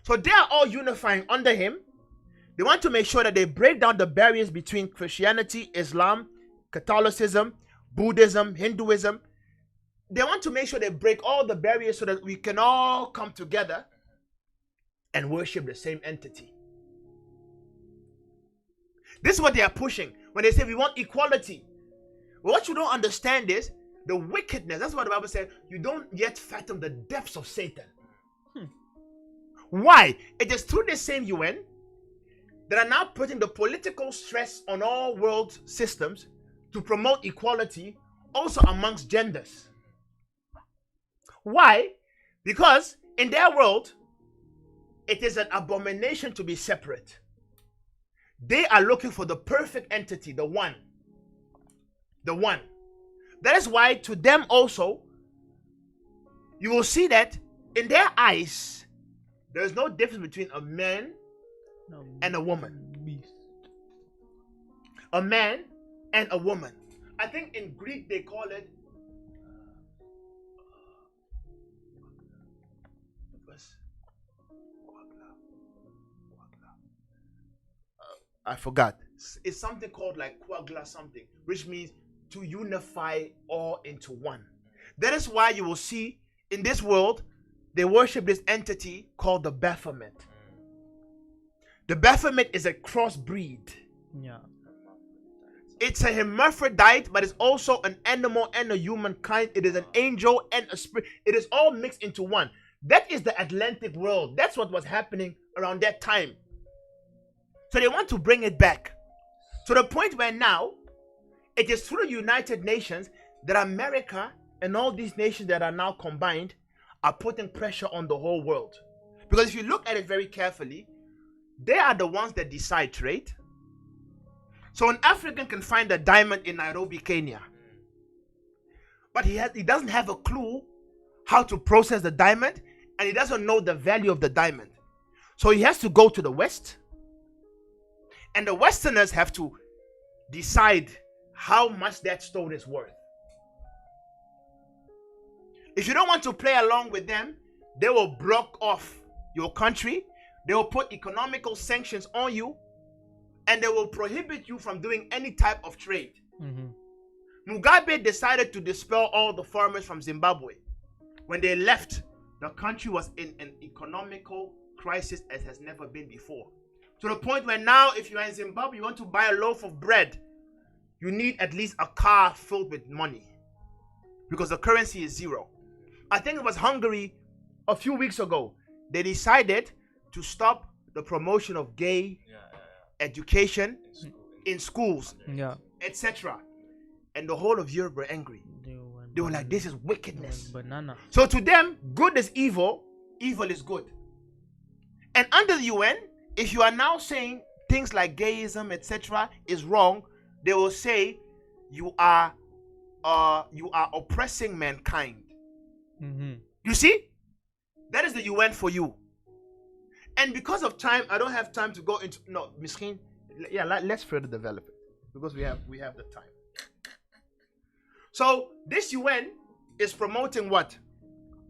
So they are all unifying under him. They want to make sure that they break down the barriers between Christianity, Islam, Catholicism, Buddhism, Hinduism. They want to make sure they break all the barriers so that we can all come together and worship the same entity. This is what they are pushing when they say we want equality. But what you don't understand is the wickedness. That's what the Bible said. You don't yet fathom the depths of Satan. Why? It is through the same UN that are now putting the political stress on all world systems to promote equality also amongst genders. Why? Because in their world, it is an abomination to be separate. They are looking for the perfect entity, the one. The one. That is why to them also, you will see that in their eyes, there is no difference between a man and a woman. A man and a woman. I think in Greek they call it I forgot. It's something called like quagla something, which means to unify all into one. That is why you will see in this world, they worship this entity called the Baphomet. The Baphomet is a crossbreed. Yeah. It's a hermaphrodite, but it's also an animal and a humankind. It is an angel and a spirit. It is all mixed into one. That is the Atlantic world. That's what was happening around that time. So they want to bring it back to the point where now it is through the United Nations that America and all these nations that are now combined are putting pressure on the whole world. Because if you look at it very carefully, they are the ones that decide trade. So an African can find a diamond in Nairobi, Kenya, but he doesn't have a clue how to process the diamond and he doesn't know the value of the diamond. So he has to go to the West, and the Westerners have to decide how much that stone is worth. If you don't want to play along with them, they will block off your country, they will put economical sanctions on you, and they will prohibit you from doing any type of trade. Mugabe decided to dispel all the farmers from Zimbabwe. When they left, the country was in an economical crisis as has never been before. To the point where now, if you are in Zimbabwe, you want to buy a loaf of bread, you need at least a car filled with money because the currency is zero. I think it was Hungary a few weeks ago. They decided to stop the promotion of gay education in schools, etc. And the whole of Europe were angry. They were like, this is wickedness. Banana. So to them, good is evil, evil is good. And under the UN, if you are now saying things like gayism, etc., is wrong, they will say you are oppressing mankind. You see, that is the UN for you. And because of time, I don't have time to go into Miskin. Yeah, let's further develop it because we have the time. So this UN is promoting what?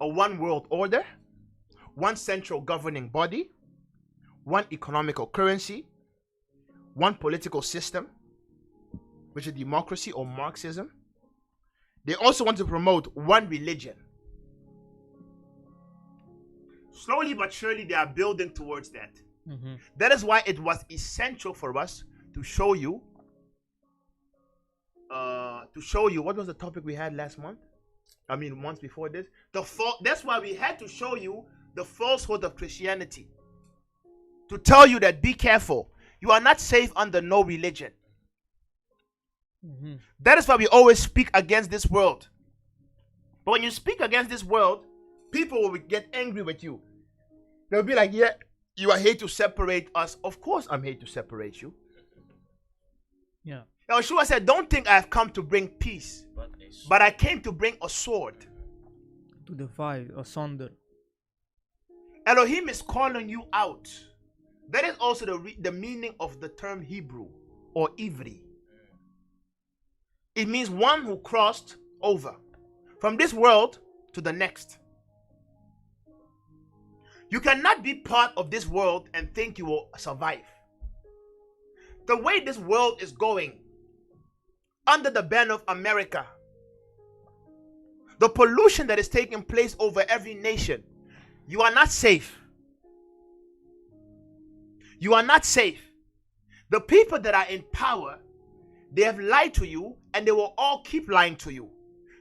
A one world order, one central governing body, one economical currency, one political system, which is democracy or Marxism. They also want to promote one religion. Slowly but surely, they are building towards that. That is why it was essential for us to show you. What was the topic we had last month? I mean, months before this. That's why we had to show you the falsehood of Christianity. To tell you that be careful. You are not safe under no religion. That is why we always speak against this world. But when you speak against this world, people will get angry with you. They'll be like, yeah, you are here to separate us. Of course I'm here to separate you. Yeah. Yeshua said, don't think I have come to bring peace, but I came to bring a sword. To divide, asunder. Elohim is calling you out. That is also the meaning of the term Hebrew or Ivri. It means one who crossed over from this world to the next. You cannot be part of this world and think you will survive. The way this world is going, under the banner of America, the pollution that is taking place over every nation, you are not safe. You are not safe. The people that are in power, they have lied to you and they will all keep lying to you.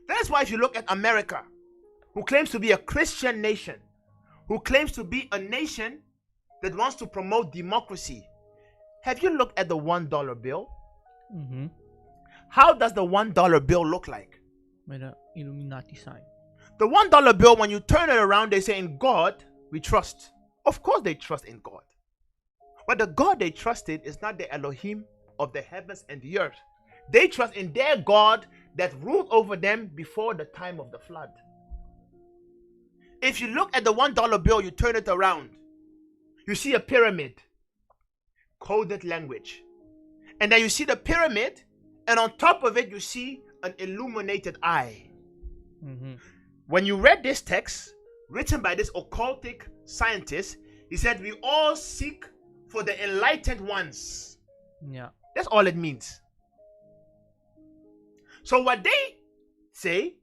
That's why if you look at America, who claims to be a Christian nation, who claims to be a nation that wants to promote democracy, have you looked at the $1 bill? How does the $1 bill look like? With an Illuminati sign. The $1 bill, when you turn it around, they say, in God we trust. Of course they trust in God. But the God they trusted is not the Elohim of the heavens and the earth. They trust in their God that ruled over them before the time of the flood. If you look at the $1 bill, you turn it around, you see a pyramid, coded language. And then you see the pyramid, and on top of it, you see an illuminated eye. When you read this text, written by this occultic scientist, he said, we all seek for the enlightened ones. Yeah. That's all it means. So what they say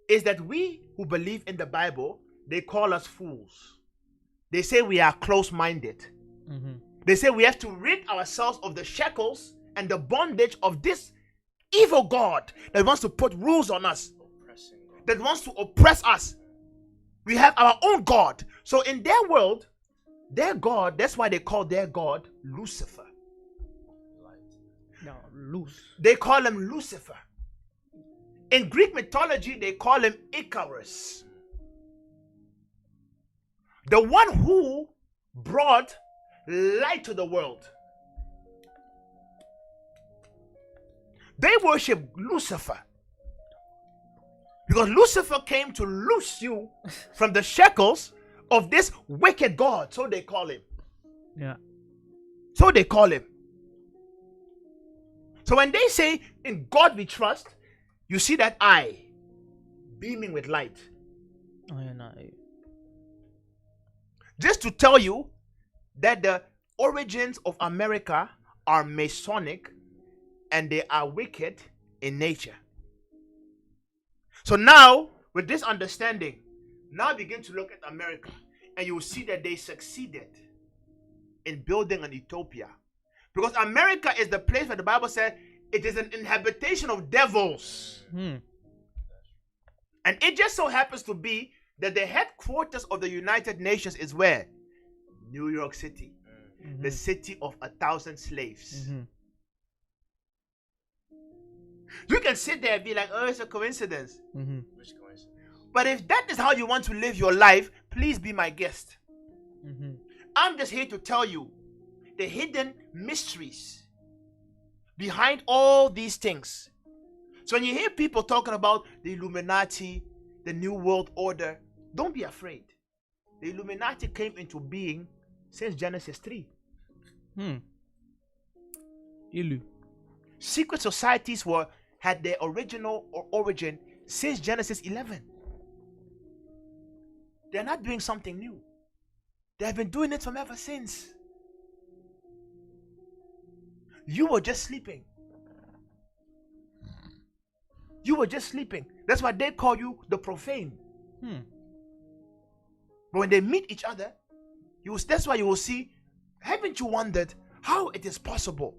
is that we who believe in the Bible, they call us fools. They say we are close-minded. They say we have to rid ourselves of the shackles and the bondage of this evil God that wants to put rules on us, that wants to oppress us. We have our own God. So in their world, their God, that's why they call their God Lucifer. No, loose. They call him Lucifer. In Greek mythology, they call him Icarus. The one who brought light to the world. They worship Lucifer because Lucifer came to loose you from the shackles of this wicked God. So they call him. Yeah. So they call him. So when they say, in God we trust, you see that eye beaming with light. Oh, yeah, no. Just to tell you that the origins of America are Masonic and they are wicked in nature. So now, with this understanding, now begin to look at America and you will see that they succeeded in building an utopia. Because America is the place where the Bible said it is an inhabitation of devils. Hmm. And it just so happens to be that the headquarters of the United Nations is where? New York City. Mhm. The city of 1,000 slaves. Mhm. You can sit there and be like, oh, it's a coincidence. Mhm. Which coincidence? But if that is how you want to live your life, please be my guest. Mhm. I'm just here to tell you the hidden mysteries behind all these things. So when you hear people talking about the Illuminati, the New World Order, don't be afraid. The Illuminati came into being since Genesis 3. Ilu. Secret societies had their original origin since Genesis 11. They're not doing something new. They have been doing it from ever since. You were just sleeping. You were just sleeping. That's why they call you the profane. But when they meet each other, that's why you will see, haven't you wondered how it is possible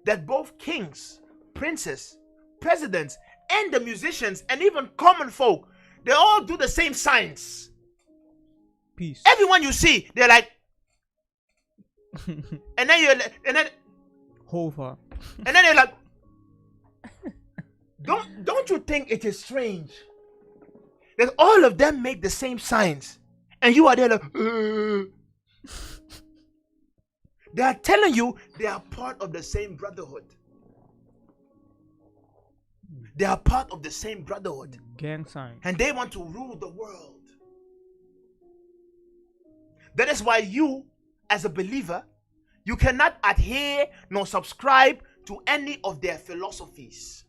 that both kings, princes, presidents, and the musicians, and even common folk, they all do the same signs? Peace. Everyone you see, they're like, and then Hova. you're like, don't you think it is strange that all of them make the same signs, and you are there like, they are telling you they are part of the same brotherhood. They are part of the same brotherhood, Gang sign. and they want to rule the world. That is why you, as a believer, you cannot adhere nor subscribe to any of their philosophies.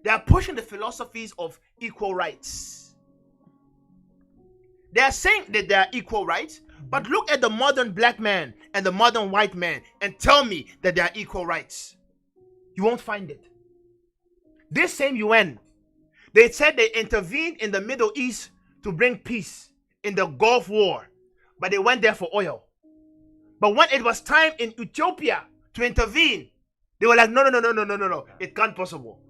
They are pushing the philosophies of equal rights. They are saying that they are equal rights, but look at the modern black man and the modern white man and tell me that they are equal rights. You won't find it. This same UN, they said they intervened in the Middle East to bring peace in the Gulf War, but they went there for oil. But when it was time in Ethiopia to intervene, they were like, no, it can't possible.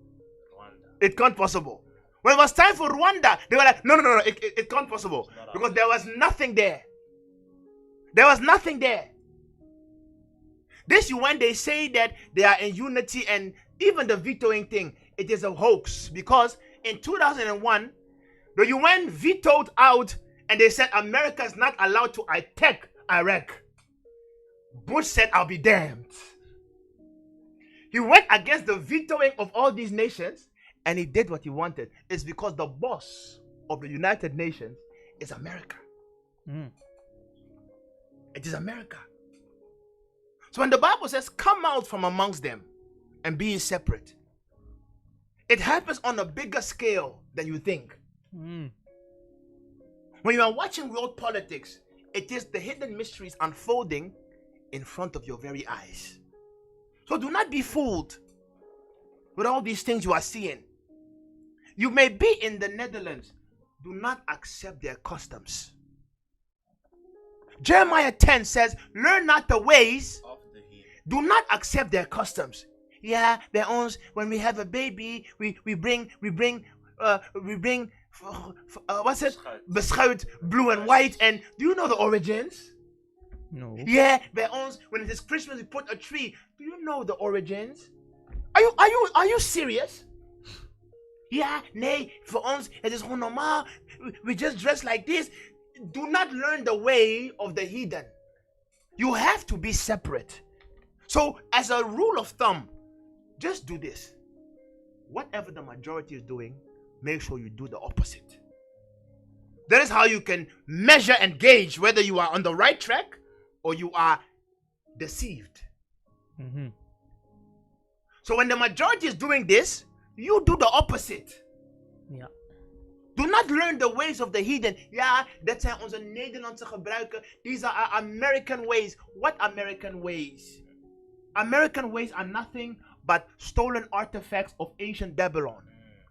It can't possible. When it was time for Rwanda, they were like, no, it can't possible. Because there was nothing there. There was nothing there. This UN, they say that they are in unity, and even the vetoing thing, it is a hoax. Because in 2001, the UN vetoed out and they said America is not allowed to attack Iraq. Bush said, I'll be damned. He went against the vetoing of all these nations and he did what he wanted. It's because the boss of the United Nations is America. It is America. So when the Bible says, come out from amongst them and be separate, it happens on a bigger scale than you think. When you are watching world politics, it is the hidden mysteries unfolding in front of your very eyes. So do not be fooled with all these things you are seeing. You may be in the Netherlands. Do not accept their customs. Jeremiah 10 says, learn not the ways. Do not accept their customs. Yeah, their own. When we have a baby, we bring what's it? Beschuit, blue and white. And do you know the origins? No. Yeah, their own. When it is Christmas, we put a tree. Do you know the origins? Are you serious? Yeah, nee, for us it is normal. We just dress like this. Do not learn the way of the heathen. You have to be separate. So, as a rule of thumb, just do this. Whatever the majority is doing, make sure you do the opposite. That is how you can measure and gauge whether you are on the right track or you are deceived. Mm-hmm. So when the majority is doing this, you do the opposite. Yeah. Do not learn the ways of the heathen. Ja, dat zijn onze Nederlandse gebruiken. These are our American ways. What American ways? American ways are nothing but stolen artifacts of ancient Babylon.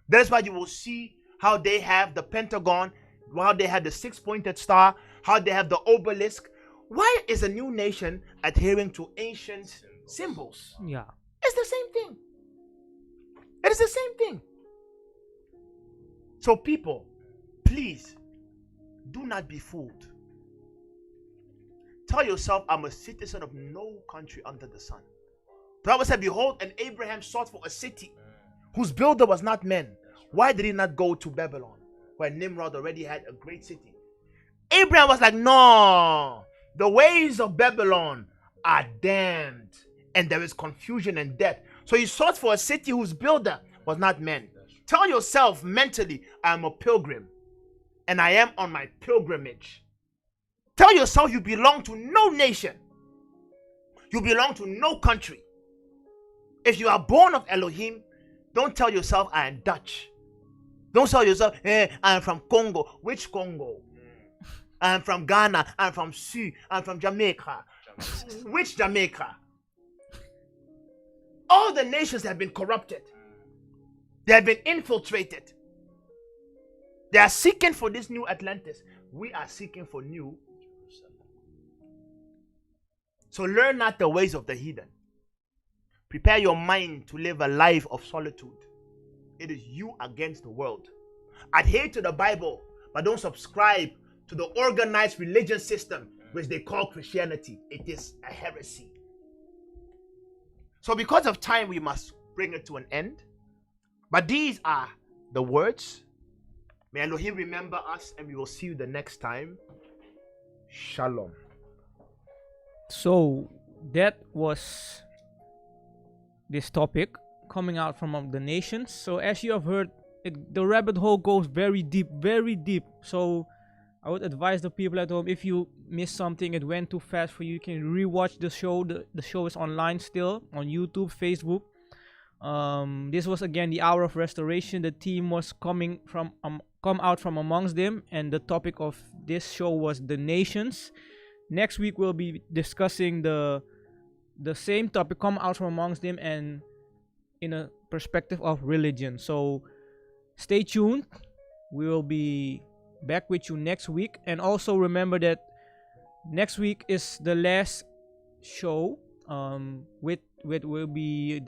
That is why you will see how they have the Pentagon, how they have the six-pointed star, how they have the obelisk. Why is a new nation adhering to ancient symbols? Yeah. It's the same thing. It is the same thing. So people, please, do not be fooled. Tell yourself, I'm a citizen of no country under the sun. The Bible said, behold, and Abraham sought for a city whose builder was not men. Why did he not go to Babylon, where Nimrod already had a great city? Abraham was like, no, the ways of Babylon are damned, and there is confusion and death. So he sought for a city whose builder was not men. Tell yourself mentally, I am a pilgrim, and I am on my pilgrimage. Tell yourself you belong to no nation. You belong to no country. If you are born of Elohim, don't tell yourself I am Dutch. Don't tell yourself, I am from Congo. Which Congo? I am from Ghana. I am from Sioux. I am from Jamaica. Which Jamaica? All the nations have been corrupted. They have been infiltrated. They are seeking for this new Atlantis. We are seeking for new Jerusalem. So learn not the ways of the heathen. Prepare your mind to live a life of solitude. It is you against the world. Adhere to the Bible, but don't subscribe to the organized religion system which they call Christianity. It is a heresy. So because of time, we must bring it to an end. But these are the words. May Elohim remember us, and we will see you the next time. Shalom. So that was this topic coming out from the nations. So as you have heard, the rabbit hole goes very deep, very deep. So I would advise the people at home, if you missed something, it went too fast for you, you can rewatch the show. The show is online still on YouTube, Facebook. This was again the hour of restoration. The team was come out from amongst them, and the topic of this show was the nations. Next week we'll be discussing the same topic, come out from amongst them, and in a perspective of religion. So stay tuned. We will be back with you next week, and also remember that next week is the last show with we'll be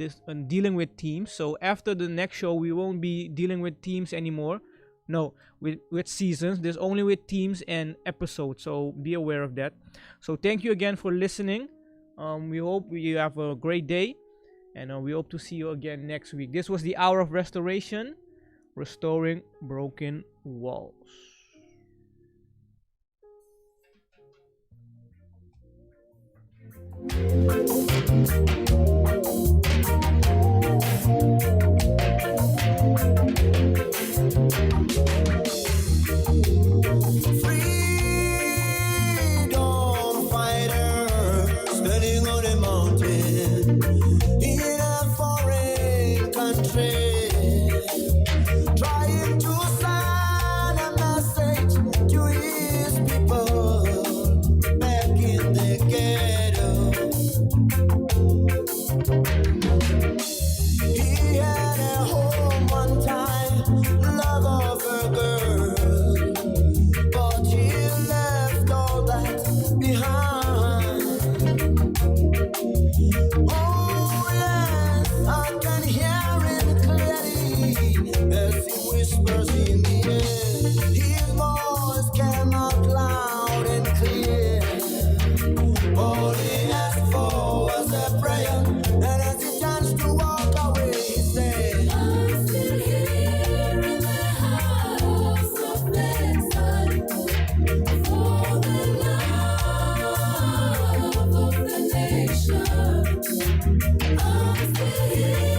dealing with teams. So after the next show, we won't be dealing with teams anymore. No, with seasons. There's only with teams and episodes. So be aware of that. So thank you again for listening. We hope you have a great day, and we hope to see you again next week. This was the hour of restoration, restoring broken walls. Freedom fighter standing on a mountain in a foreign country, trying to send a message to his people back in the ghetto. He had a home one time, love of a girl, but he left all that behind. Oh yes, I can hear it clearly as he whispers in the air. His voice came out loud and clear. All he asked for was a prayer, and as he turns to walk away, he said, I'm still here in the house of exile for the love of the nation. I'm still here.